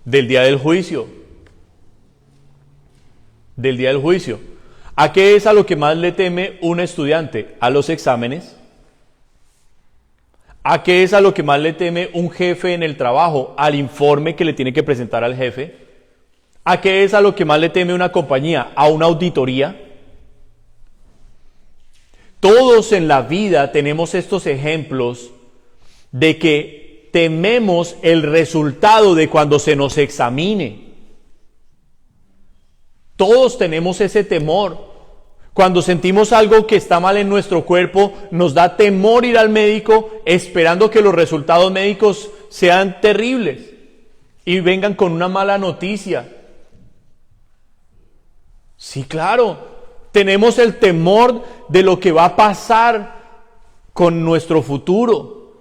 Del día del juicio. Del día del juicio. ¿A qué es a lo que más le teme un estudiante? A los exámenes. ¿A qué es a lo que más le teme un jefe en el trabajo? Al informe que le tiene que presentar al jefe. ¿A qué es a lo que más le teme una compañía? A una auditoría. Todos en la vida tenemos estos ejemplos de que tememos el resultado de cuando se nos examine. Todos tenemos ese temor. Cuando sentimos algo que está mal en nuestro cuerpo, nos da temor ir al médico esperando que los resultados médicos sean terribles y vengan con una mala noticia. Sí, claro. Tenemos el temor de lo que va a pasar con nuestro futuro.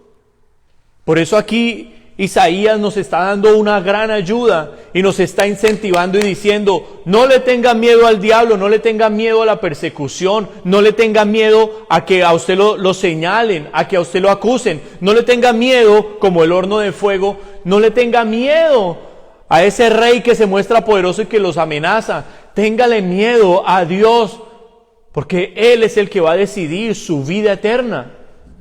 Por eso aquí Isaías nos está dando una gran ayuda y nos está incentivando y diciendo, no le tenga miedo al diablo, no le tenga miedo a la persecución, no le tenga miedo a que a usted lo señalen, a que a usted lo acusen, no le tenga miedo como el horno de fuego, no le tenga miedo a ese rey que se muestra poderoso y que los amenaza. Téngale miedo a Dios, porque Él es el que va a decidir su vida eterna.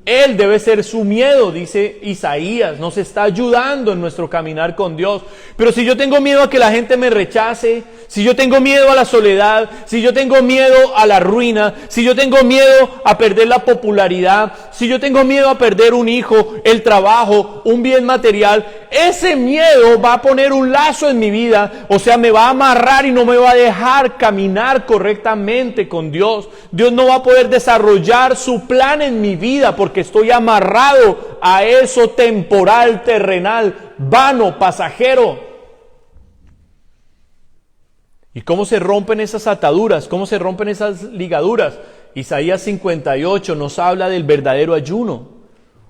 Él debe ser su miedo, dice Isaías. Nos está ayudando en nuestro caminar con Dios. Pero si yo tengo miedo a que la gente me rechace, si yo tengo miedo a la soledad, si yo tengo miedo a la ruina, si yo tengo miedo a perder la popularidad, si yo tengo miedo a perder un hijo, el trabajo, un bien material, ese miedo va a poner un lazo en mi vida, o sea, me va a amarrar y no me va a dejar caminar correctamente con Dios. Dios no va a poder desarrollar su plan en mi vida porque estoy amarrado a eso temporal, terrenal, vano, pasajero. ¿Y cómo se rompen esas ataduras? ¿Cómo se rompen esas ligaduras? Isaías 58 nos habla del verdadero ayuno.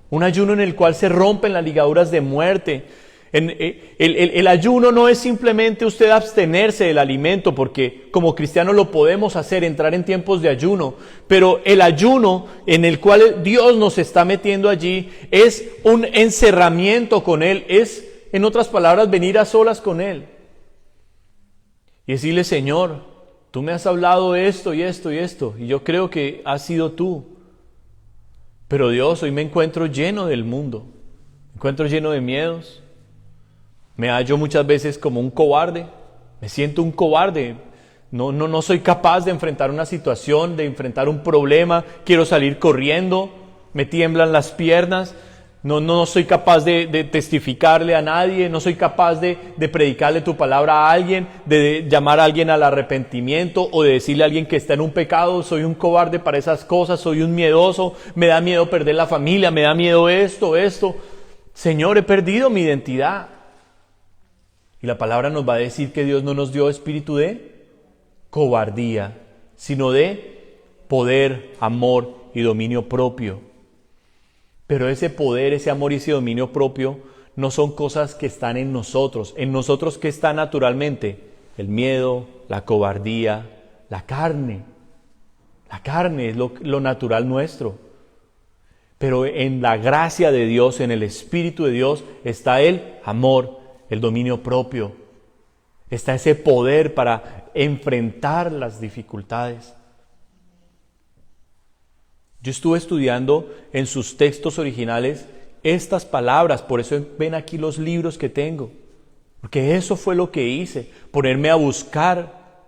Un ayuno en el cual se rompen las ligaduras de muerte. El ayuno no es simplemente usted abstenerse del alimento, porque como cristianos lo podemos hacer, entrar en tiempos de ayuno, pero el ayuno en el cual Dios nos está metiendo allí es un encerramiento con Él, es, en otras palabras, venir a solas con Él y decirle: Señor, tú me has hablado esto y esto y esto, y yo creo que has sido tú, pero Dios, hoy me encuentro lleno del mundo, me encuentro lleno de miedos. Me hallo muchas veces como un cobarde, me siento un cobarde, no soy capaz de enfrentar una situación, de enfrentar un problema, quiero salir corriendo, me tiemblan las piernas, no soy capaz de testificarle a nadie, no soy capaz de predicarle tu palabra a alguien, de llamar a alguien al arrepentimiento o de decirle a alguien que está en un pecado. Soy un cobarde para esas cosas, soy un miedoso, me da miedo perder la familia, me da miedo esto. Señor, he perdido mi identidad. Y la palabra nos va a decir que Dios no nos dio espíritu de cobardía, sino de poder, amor y dominio propio. Pero ese poder, ese amor y ese dominio propio no son cosas que están en nosotros. En nosotros, ¿qué está naturalmente? El miedo, la cobardía, la carne. La carne es lo natural nuestro. Pero en la gracia de Dios, en el Espíritu de Dios, está el amor, el dominio propio. Está ese poder para enfrentar las dificultades. Yo estuve estudiando en sus textos originales estas palabras, por eso ven aquí los libros que tengo, porque eso fue lo que hice, ponerme a buscar.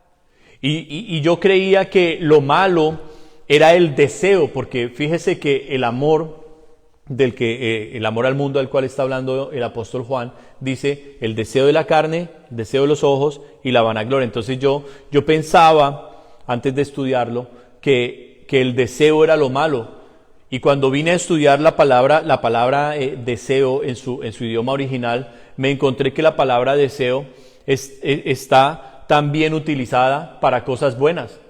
Y yo creía que lo malo era el deseo, porque fíjese que el amor el amor al mundo del cual está hablando el apóstol Juan, dice el deseo de la carne, el deseo de los ojos y la vanagloria. Entonces yo pensaba, antes de estudiarlo, que el deseo era lo malo. Y cuando vine a estudiar la palabra deseo en su idioma original, me encontré que la palabra deseo está también utilizada para cosas buenas.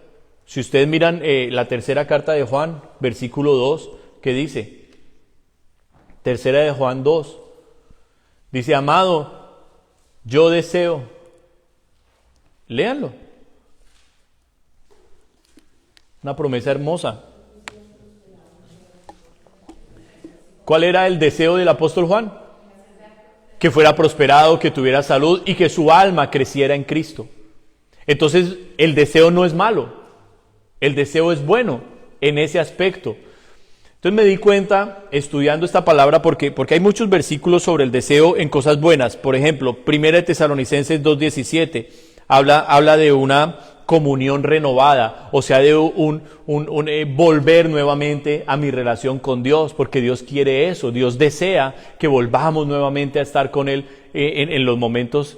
Si ustedes miran la tercera carta de Juan, versículo 2, ¿qué dice? Tercera de Juan 2, dice: amado, yo deseo. Léanlo. Una promesa hermosa. ¿Cuál era el deseo del apóstol Juan? Que fuera prosperado, que tuviera salud y que su alma creciera en Cristo. Entonces, el deseo no es malo. El deseo es bueno en ese aspecto. Entonces me di cuenta, estudiando esta palabra, porque hay muchos versículos sobre el deseo en cosas buenas. Por ejemplo, 1 de Tesalonicenses 2:17 habla de una comunión renovada, o sea, de un volver nuevamente a mi relación con Dios, porque Dios quiere eso. Dios desea que volvamos nuevamente a estar con Él en los momentos,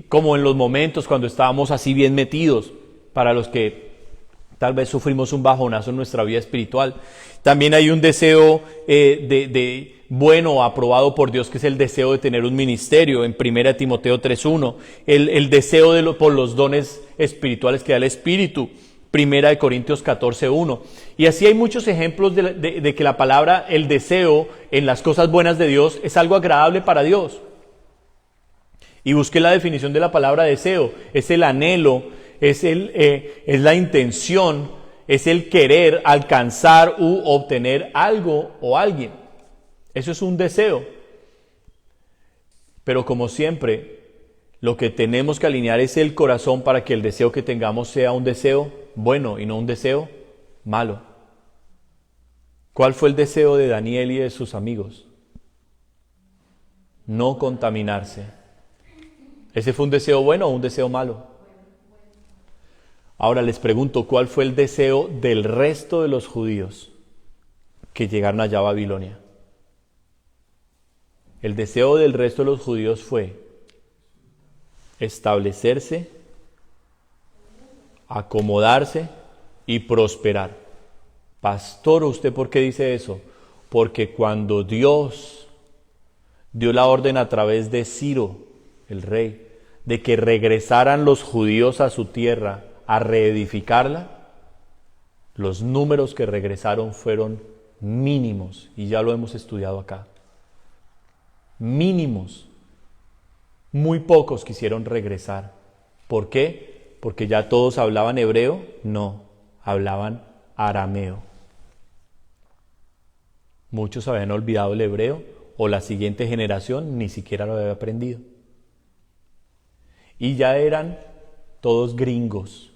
como en los momentos cuando estábamos así bien metidos, para los que tal vez sufrimos un bajonazo en nuestra vida espiritual. También hay un deseo de bueno, aprobado por Dios, que es el deseo de tener un ministerio, en 1 Timoteo 3:1. El deseo por los dones espirituales que da el Espíritu, 1 Corintios 14:1. Y así hay muchos ejemplos de que la palabra, el deseo en las cosas buenas de Dios, es algo agradable para Dios. Y busqué la definición de la palabra deseo: es el anhelo, es la intención, es el querer alcanzar u obtener algo o alguien. Eso es un deseo. Pero como siempre, lo que tenemos que alinear es el corazón para que el deseo que tengamos sea un deseo bueno y no un deseo malo. ¿Cuál fue el deseo de Daniel y de sus amigos? No contaminarse. ¿Ese fue un deseo bueno o un deseo malo? Ahora les pregunto, ¿cuál fue el deseo del resto de los judíos que llegaron allá a Babilonia? El deseo del resto de los judíos fue establecerse, acomodarse y prosperar. Pastor, ¿usted por qué dice eso? Porque cuando Dios dio la orden a través de Ciro, el rey, de que regresaran los judíos a su tierra a reedificarla, los números que regresaron fueron mínimos, y ya lo hemos estudiado acá. mínimos. Muy pocos quisieron regresar. ¿Por qué? ¿Porque ya todos hablaban hebreo? No, hablaban arameo. Muchos habían olvidado el hebreo o la siguiente generación ni siquiera lo había aprendido. Y ya eran todos gringos.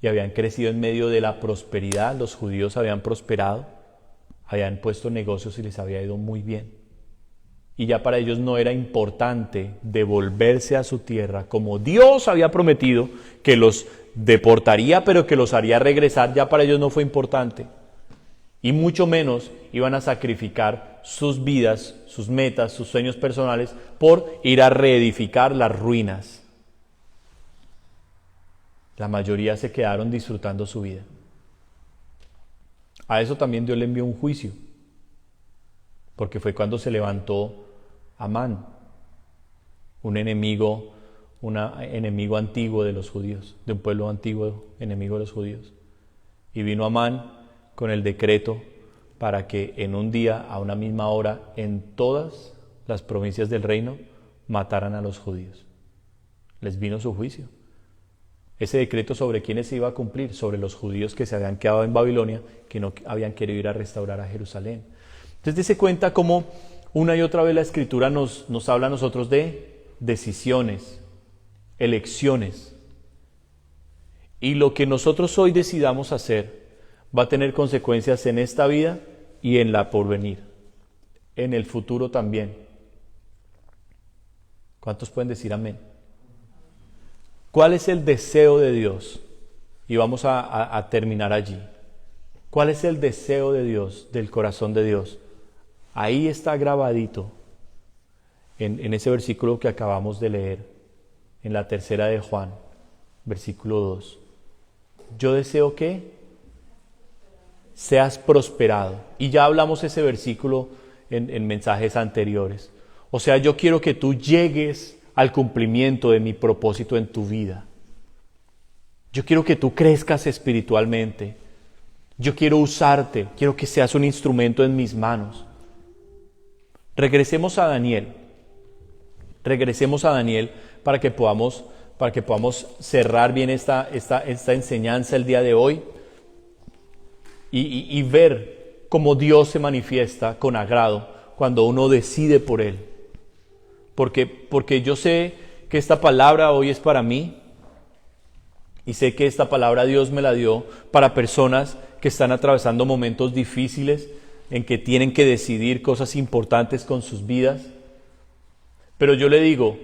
Y habían crecido en medio de la prosperidad. Los judíos habían prosperado, habían puesto negocios y les había ido muy bien. Y ya para ellos no era importante devolverse a su tierra, como Dios había prometido que los deportaría, pero que los haría regresar. Ya para ellos no fue importante. Y mucho menos iban a sacrificar sus vidas, sus metas, sus sueños personales por ir a reedificar las ruinas. La mayoría se quedaron disfrutando su vida. A eso también Dios le envió un juicio, porque fue cuando se levantó Amán, un enemigo antiguo de los judíos, de un pueblo antiguo enemigo de los judíos. Y vino Amán con el decreto para que en un día, a una misma hora, en todas las provincias del reino, mataran a los judíos. Les vino su juicio. Ese decreto, ¿sobre quiénes se iba a cumplir? Sobre los judíos que se habían quedado en Babilonia, que no habían querido ir a restaurar a Jerusalén. Entonces, dése cuenta cómo una y otra vez la Escritura nos habla a nosotros de decisiones, elecciones. Y lo que nosotros hoy decidamos hacer va a tener consecuencias en esta vida y en la porvenir, en el futuro también. ¿Cuántos pueden decir amén? ¿Cuál es el deseo de Dios? Y vamos a terminar allí. ¿Cuál es el deseo de Dios, del corazón de Dios? Ahí está grabadito en ese versículo que acabamos de leer, en la 3 de Juan, versículo 2. Yo deseo que seas prosperado. Y ya hablamos ese versículo en mensajes anteriores. O sea, yo quiero que tú llegues al cumplimiento de mi propósito en tu vida. Yo quiero que tú crezcas espiritualmente. Yo quiero usarte, quiero que seas un instrumento en mis manos. Regresemos a Daniel para que podamos cerrar bien esta enseñanza el día de hoy y ver cómo Dios se manifiesta con agrado cuando uno decide por Él. Porque yo sé que esta palabra hoy es para mí y sé que esta palabra Dios me la dio para personas que están atravesando momentos difíciles, en que tienen que decidir cosas importantes con sus vidas. Pero yo le digo,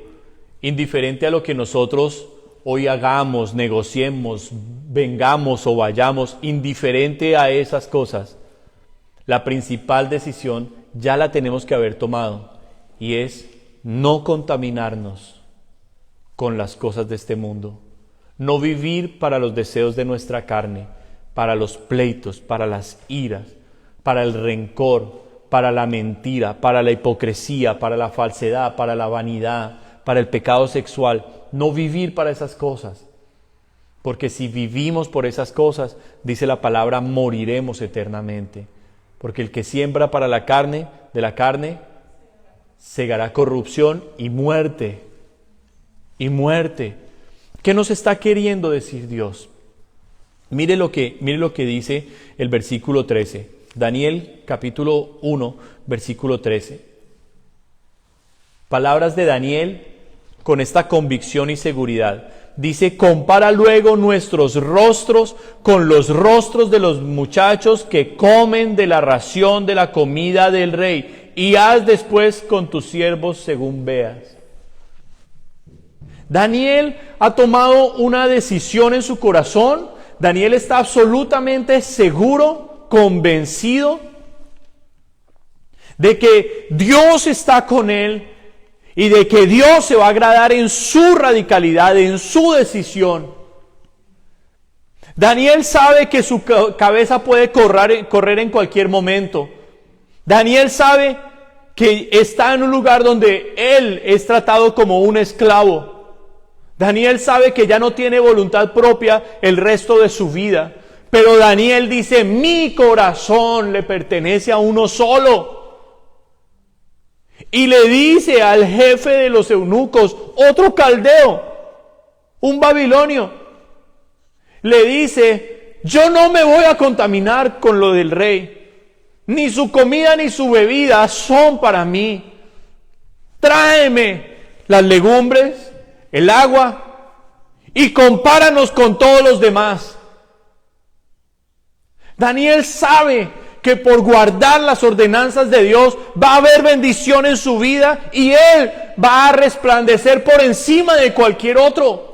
indiferente a lo que nosotros hoy hagamos, negociemos, vengamos o vayamos, indiferente a esas cosas, la principal decisión ya la tenemos que haber tomado, y es no contaminarnos con las cosas de este mundo, no vivir para los deseos de nuestra carne, para los pleitos, para las iras, para el rencor, para la mentira, para la hipocresía, para la falsedad, para la vanidad, para el pecado sexual. No vivir para esas cosas, porque si vivimos por esas cosas, dice la palabra, moriremos eternamente. Porque el que siembra para la carne, de la carne, segará corrupción y muerte. Y muerte. ¿Qué nos está queriendo decir Dios? Mire lo que dice el versículo 13. Daniel capítulo 1, versículo 13. Palabras de Daniel con esta convicción y seguridad. Dice, compara luego nuestros rostros con los rostros de los muchachos que comen de la ración de la comida del rey, y haz después con tus siervos según veas. Daniel ha tomado una decisión en su corazón. Daniel está absolutamente seguro, convencido de que Dios está con él y de que Dios se va a agradar en su radicalidad, en su decisión. Daniel sabe que su cabeza puede correr en cualquier momento. Daniel sabe que está en un lugar donde él es tratado como un esclavo. Daniel sabe que ya no tiene voluntad propia el resto de su vida. Pero Daniel dice, mi corazón le pertenece a uno solo. Y le dice al jefe de los eunucos, otro caldeo, un babilonio, le dice, yo no me voy a contaminar con lo del rey, ni su comida ni su bebida son para mí. Tráeme las legumbres, el agua, y compáranos con todos los demás. Daniel sabe que por guardar las ordenanzas de Dios va a haber bendición en su vida y él va a resplandecer por encima de cualquier otro.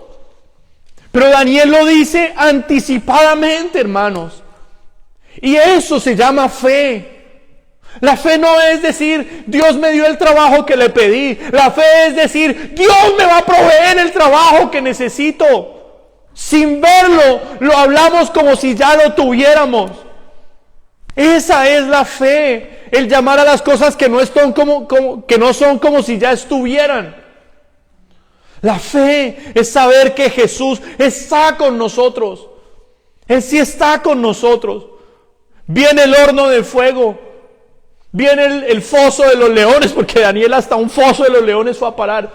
Pero Daniel lo dice anticipadamente, hermanos. Y eso se llama fe. La fe no es decir, Dios me dio el trabajo que le pedí. La fe es decir, Dios me va a proveer el trabajo que necesito. Sin verlo, lo hablamos como si ya lo tuviéramos. Esa es la fe, el llamar a las cosas que no son como si ya estuvieran. La fe es saber que Jesús está con nosotros. Él sí está con nosotros. Viene el horno de fuego, viene el foso de los leones, porque Daniel hasta un foso de los leones fue a parar.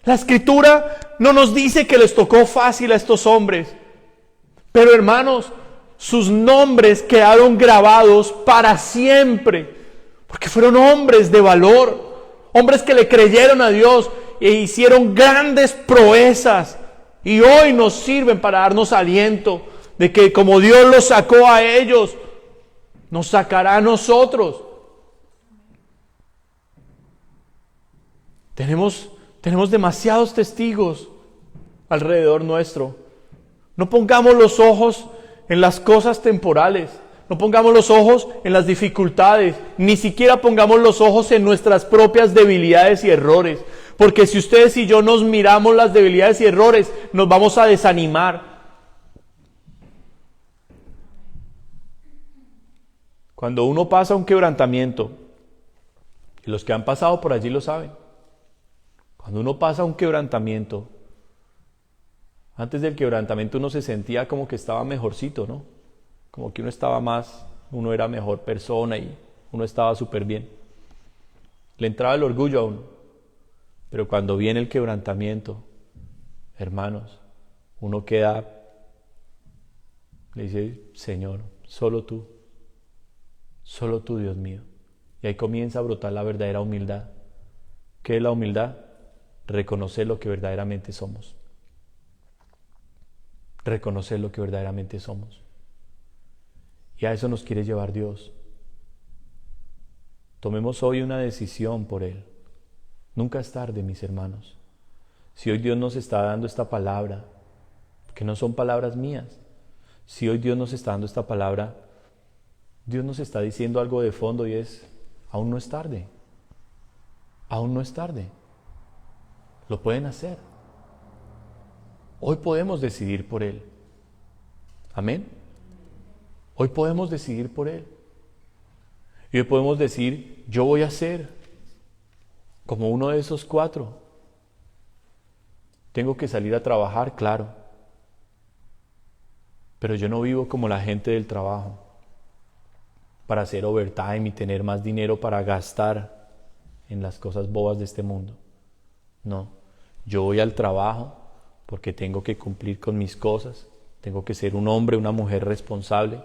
La Escritura no nos dice que les tocó fácil a estos hombres, pero hermanos, sus nombres quedaron grabados para siempre, porque fueron hombres de valor, hombres que le creyeron a Dios e hicieron grandes proezas, y hoy nos sirven para darnos aliento de que como Dios los sacó a ellos, nos sacará a nosotros. Tenemos demasiados testigos alrededor nuestro. No pongamos los ojos en las cosas temporales, no pongamos los ojos en las dificultades, ni siquiera pongamos los ojos en nuestras propias debilidades y errores, porque si ustedes y yo nos miramos las debilidades y errores, nos vamos a desanimar. Cuando uno pasa un quebrantamiento, y los que han pasado por allí lo saben, cuando uno pasa un quebrantamiento, antes del quebrantamiento uno se sentía como que estaba mejorcito, ¿no? Como que uno era mejor persona y uno estaba súper bien. Le entraba el orgullo a uno. Pero cuando viene el quebrantamiento, hermanos, uno le dice, Señor, solo tú, Dios mío. Y ahí comienza a brotar la verdadera humildad. ¿Qué es la humildad? Reconocer lo que verdaderamente somos. Reconocer lo que verdaderamente somos. Y a eso nos quiere llevar Dios. Tomemos hoy una decisión por Él. Nunca es tarde, mis hermanos. Si hoy Dios nos está dando esta palabra, que no son palabras mías, si hoy Dios nos está dando esta palabra, Dios nos está diciendo algo de fondo y es, aún no es tarde. Aún no es tarde. Lo pueden hacer. Hoy podemos decidir por Él. Amén. Hoy podemos decidir por Él. Y hoy podemos decir, yo voy a ser como uno de esos 4. Tengo que salir a trabajar, claro. Pero yo no vivo como la gente del trabajo, para hacer overtime y tener más dinero para gastar en las cosas bobas de este mundo. No, yo voy al trabajo porque tengo que cumplir con mis cosas, tengo que ser un hombre, una mujer responsable,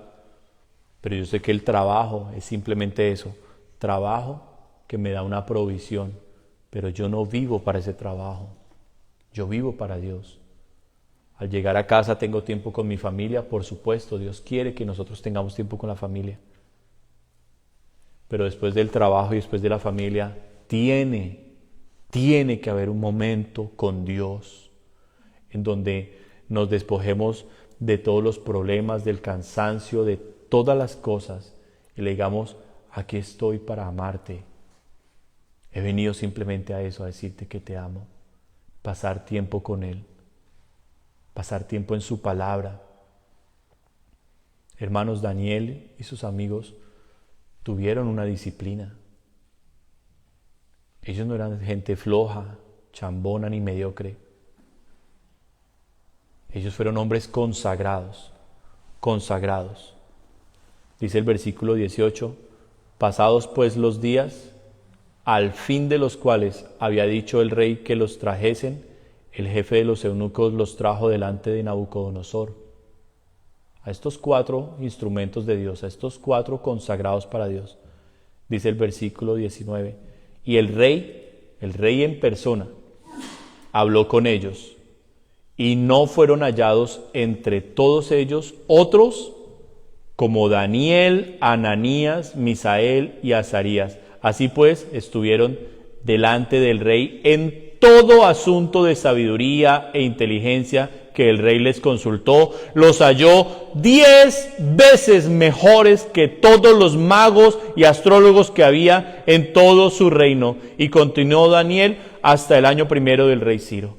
pero yo sé que el trabajo es simplemente eso, trabajo que me da una provisión, pero yo no vivo para ese trabajo, yo vivo para Dios. Al llegar a casa tengo tiempo con mi familia, por supuesto, Dios quiere que nosotros tengamos tiempo con la familia, pero después del trabajo y después de la familia tiene que haber un momento con Dios en donde nos despojemos de todos los problemas, del cansancio, de todas las cosas y le digamos, aquí estoy para amarte. He venido simplemente a eso, a decirte que te amo. Pasar tiempo con Él, pasar tiempo en su palabra. Hermanos, Daniel y sus amigos tuvieron una disciplina. Ellos no eran gente floja, chambona ni mediocre. Ellos fueron hombres consagrados. Dice el versículo 18, pasados pues los días, al fin de los cuales había dicho el rey que los trajesen, el jefe de los eunucos los trajo delante de Nabucodonosor. A estos 4 instrumentos de Dios, a estos 4 consagrados para Dios, dice el versículo 19, y el rey en persona, habló con ellos, y no fueron hallados entre todos ellos otros como Daniel, Ananías, Misael y Azarías. Así pues, estuvieron delante del rey en todo asunto de sabiduría e inteligencia que el rey les consultó. Los halló 10 veces mejores que todos los magos y astrólogos que había en todo su reino. Y continuó Daniel hasta el año 1 del rey Ciro.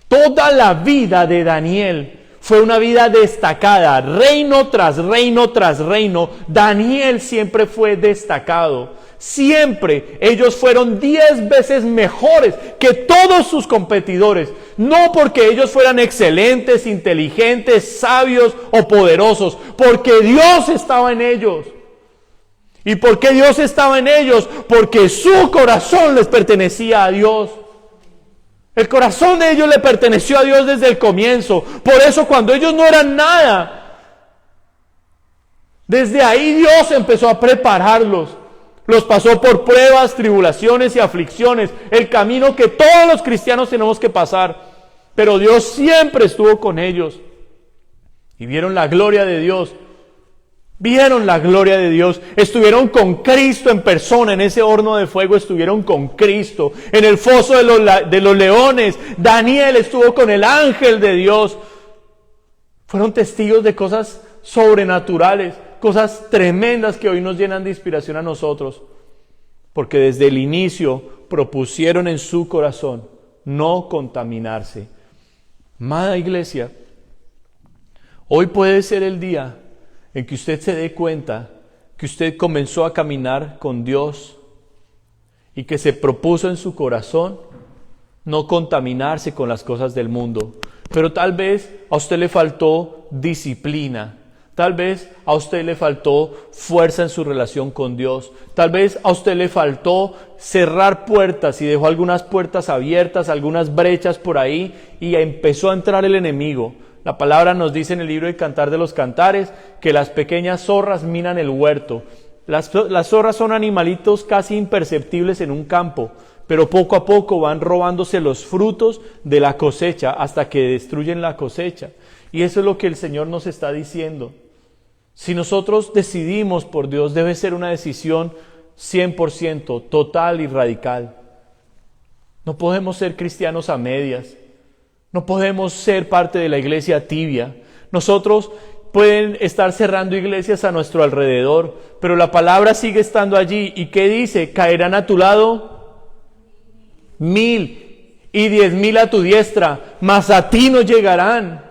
Toda la vida de Daniel fue una vida destacada, reino tras reino tras reino. Daniel siempre fue destacado. Siempre ellos fueron 10 veces mejores que todos sus competidores. No porque ellos fueran excelentes, inteligentes, sabios o poderosos, porque Dios estaba en ellos. ¿Y por qué Dios estaba en ellos? Porque su corazón les pertenecía a Dios. El corazón de ellos le perteneció a Dios desde el comienzo. Por eso cuando ellos no eran nada, desde ahí Dios empezó a prepararlos. Los pasó por pruebas, tribulaciones y aflicciones. El camino que todos los cristianos tenemos que pasar. Pero Dios siempre estuvo con ellos. Y vieron la gloria de Dios. Vieron la gloria de Dios, estuvieron con Cristo en persona, en ese horno de fuego estuvieron con Cristo, en el foso de los leones, Daniel estuvo con el ángel de Dios. Fueron testigos de cosas sobrenaturales, cosas tremendas que hoy nos llenan de inspiración a nosotros, porque desde el inicio propusieron en su corazón no contaminarse. Amada iglesia, hoy puede ser el día en que usted se dé cuenta que usted comenzó a caminar con Dios y que se propuso en su corazón no contaminarse con las cosas del mundo. Pero tal vez a usted le faltó disciplina, tal vez a usted le faltó fuerza en su relación con Dios, tal vez a usted le faltó cerrar puertas y dejó algunas puertas abiertas, algunas brechas por ahí y empezó a entrar el enemigo. La palabra nos dice en el libro de Cantar de los Cantares que las pequeñas zorras minan el huerto. Las zorras son animalitos casi imperceptibles en un campo, pero poco a poco van robándose los frutos de la cosecha hasta que destruyen la cosecha. Y eso es lo que el Señor nos está diciendo. Si nosotros decidimos por Dios, debe ser una decisión 100%, total y radical. No podemos ser cristianos a medias. No podemos ser parte de la iglesia tibia. Nosotros pueden estar cerrando iglesias a nuestro alrededor, pero la palabra sigue estando allí. ¿Y qué dice? ¿Caerán a tu lado 1000 y 10,000 a tu diestra, mas a ti no llegarán?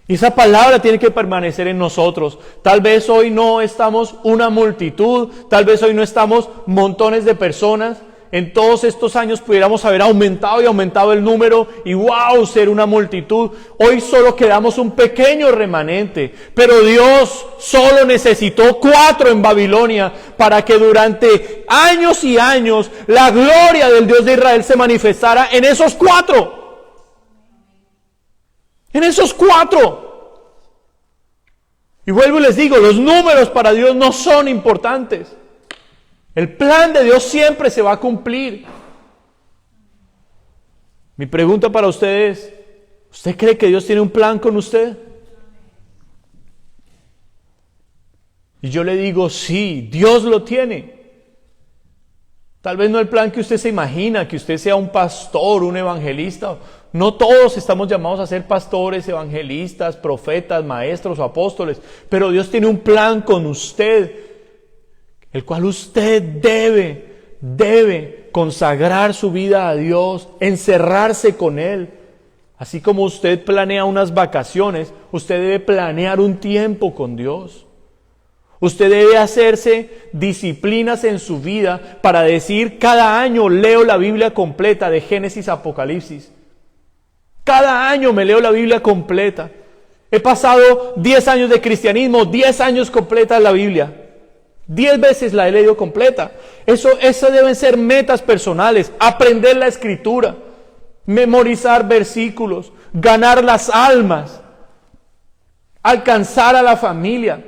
Y esa palabra tiene que permanecer en nosotros. Tal vez hoy no estamos una multitud, tal vez hoy no estamos montones de personas. En todos estos años pudiéramos haber aumentado y aumentado el número y wow, ser una multitud. Hoy solo quedamos un pequeño remanente, pero Dios solo necesitó 4 en Babilonia para que durante años y años la gloria del Dios de Israel se manifestara en esos 4. En esos 4. Y vuelvo y les digo, los números para Dios no son importantes. El plan de Dios siempre se va a cumplir. Mi pregunta para usted es, ¿usted cree que Dios tiene un plan con usted? Y yo le digo, sí, Dios lo tiene. Tal vez no el plan que usted se imagina, que usted sea un pastor, un evangelista. No todos estamos llamados a ser pastores, evangelistas, profetas, maestros o apóstoles. Pero Dios tiene un plan con usted, el cual usted debe consagrar su vida a Dios, encerrarse con Él. Así como usted planea unas vacaciones, usted debe planear un tiempo con Dios. Usted debe hacerse disciplinas en su vida para decir, cada año leo la Biblia completa de Génesis a Apocalipsis. Cada año me leo la Biblia completa. He pasado 10 años de cristianismo, 10 años completa la Biblia. 10 veces la he leído completa. Eso deben ser metas personales. Aprender la escritura, memorizar versículos, ganar las almas, alcanzar a la familia.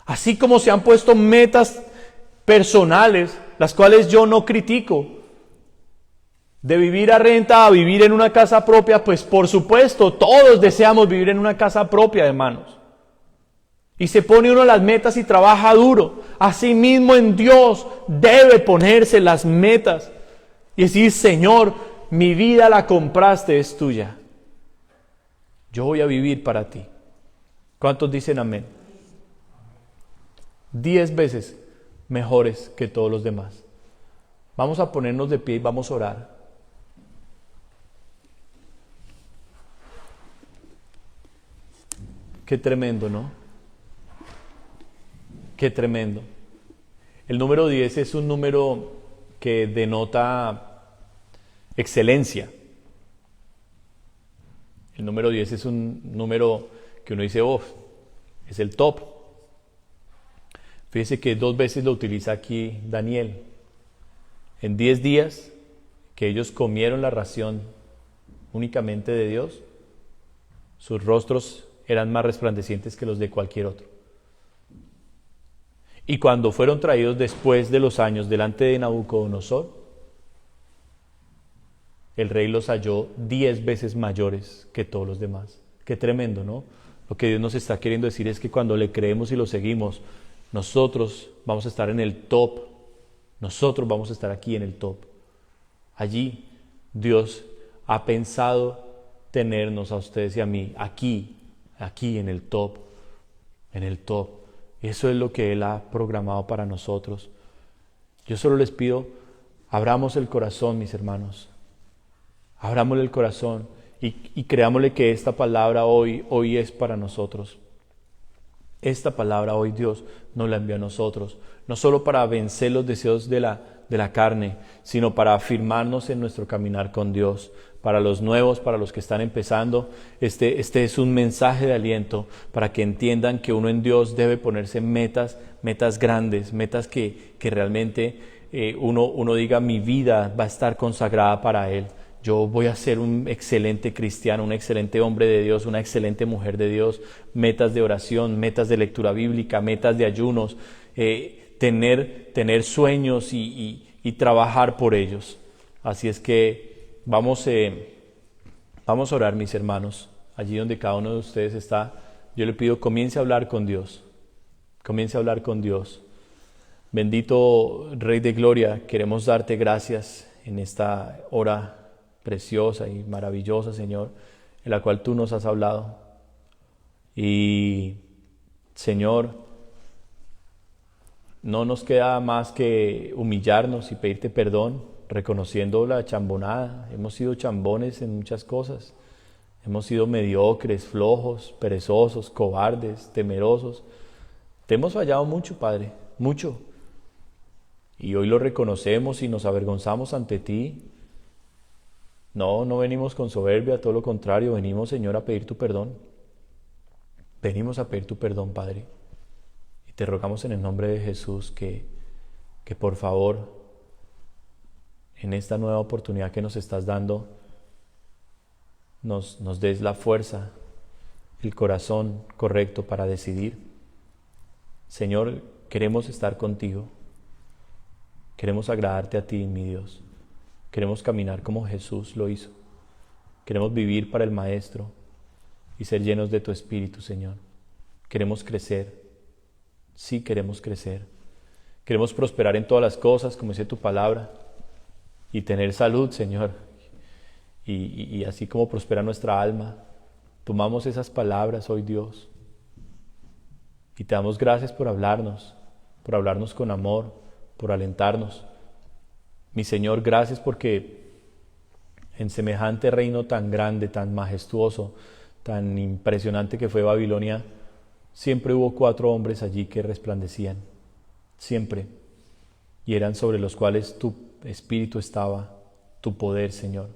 Así como se han puesto metas personales, las cuales yo no critico. De vivir a renta a vivir en una casa propia, pues por supuesto, todos deseamos vivir en una casa propia, hermanos. Y se pone uno las metas y trabaja duro. Asimismo en Dios debe ponerse las metas y decir, Señor, mi vida la compraste, es tuya. Yo voy a vivir para ti. ¿Cuántos dicen amén? 10 veces mejores que todos los demás. Vamos a ponernos de pie y vamos a orar. Qué tremendo, ¿no? Qué tremendo. El número 10 es un número que denota excelencia. El número 10 es un número que uno dice, oh, es el top. Fíjese que 2 veces lo utiliza aquí Daniel. En 10 días que ellos comieron la ración únicamente de Dios, sus rostros eran más resplandecientes que los de cualquier otro. Y cuando fueron traídos después de los años delante de Nabucodonosor, el rey los halló 10 veces mayores que todos los demás. Qué tremendo, ¿no? Lo que Dios nos está queriendo decir es que cuando le creemos y lo seguimos, nosotros vamos a estar en el top. Nosotros vamos a estar aquí en el top. Allí Dios ha pensado tenernos a ustedes y a mí, aquí en el top, en el top. Eso es lo que Él ha programado para nosotros. Yo solo les pido, abramos el corazón, mis hermanos. Abrámosle el corazón y creámosle que esta palabra hoy es para nosotros. Esta palabra hoy Dios nos la envió a nosotros, no solo para vencer los deseos de la carne, sino para afirmarnos en nuestro caminar con Dios. Para los nuevos, para los que están empezando, este es un mensaje de aliento para que entiendan que uno en Dios debe ponerse metas grandes, metas que realmente uno diga, mi vida va a estar consagrada para Él. Yo voy a ser un excelente cristiano, un excelente hombre de Dios, una excelente mujer de Dios. Metas de oración, metas de lectura bíblica, metas de ayunos, tener sueños y trabajar por ellos. Así es que vamos a orar, mis hermanos. Allí donde cada uno de ustedes está, yo le pido, comience a hablar con Dios. Comience a hablar con Dios. Bendito Rey de Gloria, queremos darte gracias en esta hora preciosa y maravillosa, Señor, en la cual tú nos has hablado. Y, Señor, no nos queda más que humillarnos y pedirte perdón, reconociendo la chambonada. Hemos sido chambones en muchas cosas. Hemos sido mediocres, flojos, perezosos, cobardes, temerosos. Te hemos fallado mucho, Padre, mucho. Y hoy lo reconocemos y nos avergonzamos ante ti. No venimos con soberbia, todo lo contrario, venimos, Señor, a pedir tu perdón. Venimos a pedir tu perdón, Padre. Y te rogamos en el nombre de Jesús que por favor, en esta nueva oportunidad que nos estás dando, nos des la fuerza, el corazón correcto para decidir. Señor, queremos estar contigo. Queremos agradarte a ti, mi Dios. Queremos caminar como Jesús lo hizo. Queremos vivir para el Maestro y ser llenos de tu Espíritu, Señor. Queremos crecer. Sí, queremos crecer. Queremos prosperar en todas las cosas, como dice tu palabra, y tener salud, Señor. Y así como prospera nuestra alma, tomamos esas palabras hoy, Dios, y te damos gracias por hablarnos con amor, por alentarnos. Mi Señor, gracias porque en semejante reino tan grande, tan majestuoso, tan impresionante que fue Babilonia, siempre hubo 4 hombres allí que resplandecían, siempre, y eran sobre los cuales tu Espíritu estaba, tu poder, Señor.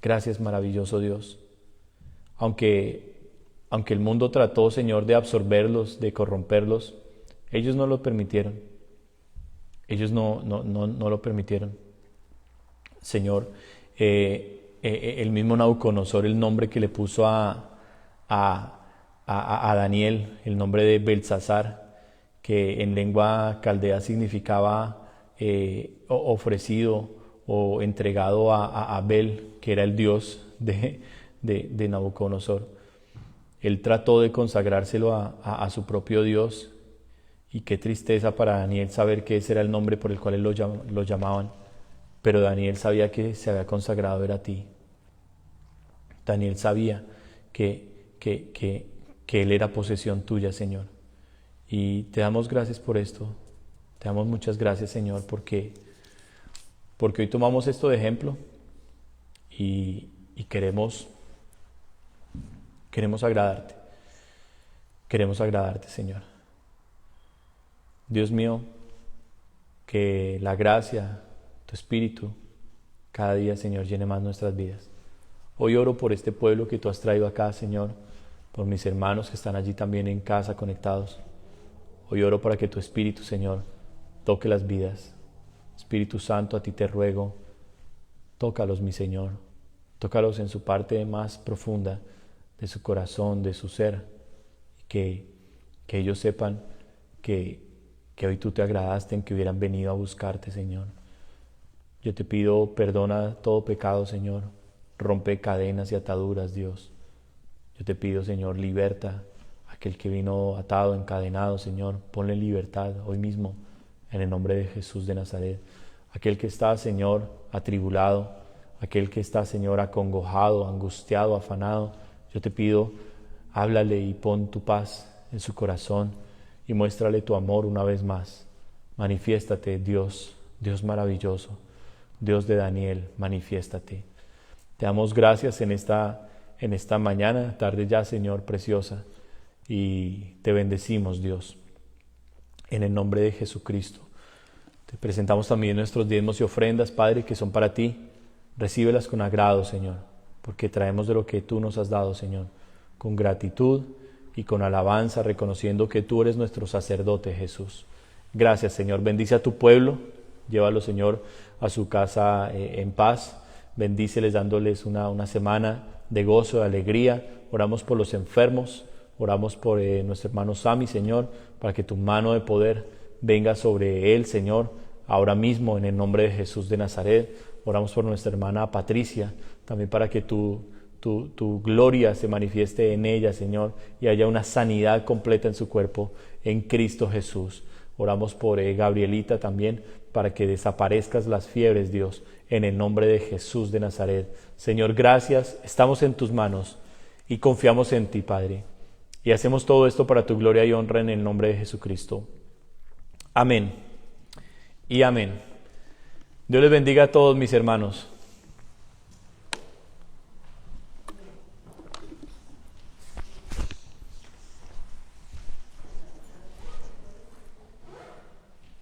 Gracias, maravilloso Dios. Aunque el mundo trató, Señor, de absorberlos, de corromperlos, Ellos no lo permitieron. Ellos no lo permitieron. Señor, el mismo Nabucodonosor, el nombre que le puso a Daniel, el nombre de Belsasar, que en lengua caldea significaba ofrecido o entregado a Bel, que era el dios de Nabucodonosor. Él trató de consagrárselo a su propio Dios, y qué tristeza para Daniel saber que ese era el nombre por el cual él lo llamaban. Pero Daniel sabía que se había consagrado era a ti. Daniel sabía que él era posesión tuya, Señor. Y te damos gracias por esto. Te damos muchas gracias, Señor, porque hoy tomamos esto de ejemplo y queremos agradarte. Queremos agradarte, Señor. Dios mío, que la gracia, tu Espíritu, cada día, Señor, llene más nuestras vidas. Hoy oro por este pueblo que tú has traído acá, Señor, por mis hermanos que están allí también en casa conectados. Hoy oro para que tu Espíritu, Señor, toque las vidas. Espíritu Santo, a ti te ruego, tócalos, mi Señor. Tócalos en su parte más profunda de su corazón, de su ser. Que ellos sepan que hoy tú te agradaste en que hubieran venido a buscarte, Señor. Yo te pido, perdona todo pecado, Señor. Rompe cadenas y ataduras, Dios. Yo te pido, Señor, liberta a aquel que vino atado, encadenado, Señor. Ponle libertad hoy mismo, en el nombre de Jesús de Nazaret. Aquel que está, Señor, atribulado, aquel que está, Señor, acongojado, angustiado, afanado. Yo te pido, háblale y pon tu paz en su corazón y muéstrale tu amor una vez más. Manifiéstate, Dios, Dios maravilloso, Dios de Daniel, manifiéstate. Te damos gracias en esta mañana, tarde ya, Señor, preciosa, y te bendecimos, Dios, en el nombre de Jesucristo. Te presentamos también nuestros diezmos y ofrendas, Padre, que son para ti. Recíbelas con agrado, Señor, porque traemos de lo que tú nos has dado, Señor, con gratitud y con alabanza, reconociendo que tú eres nuestro sacerdote, Jesús. Gracias, Señor. Bendice a tu pueblo. Llévalo, Señor, a su casa en paz. Bendíceles dándoles una semana de gozo, de alegría. Oramos por los enfermos. Oramos por nuestro hermano Sammy, Señor, para que tu mano de poder venga sobre él, Señor, ahora mismo en el nombre de Jesús de Nazaret. Oramos por nuestra hermana Patricia, también para que tu gloria se manifieste en ella, Señor, y haya una sanidad completa en su cuerpo, en Cristo Jesús. Oramos por Gabrielita también, para que desaparezcas las fiebres, Dios, en el nombre de Jesús de Nazaret. Señor, gracias, estamos en tus manos y confiamos en ti, Padre. Y hacemos todo esto para tu gloria y honra en el nombre de Jesucristo. Amén y amén. Dios les bendiga a todos mis hermanos.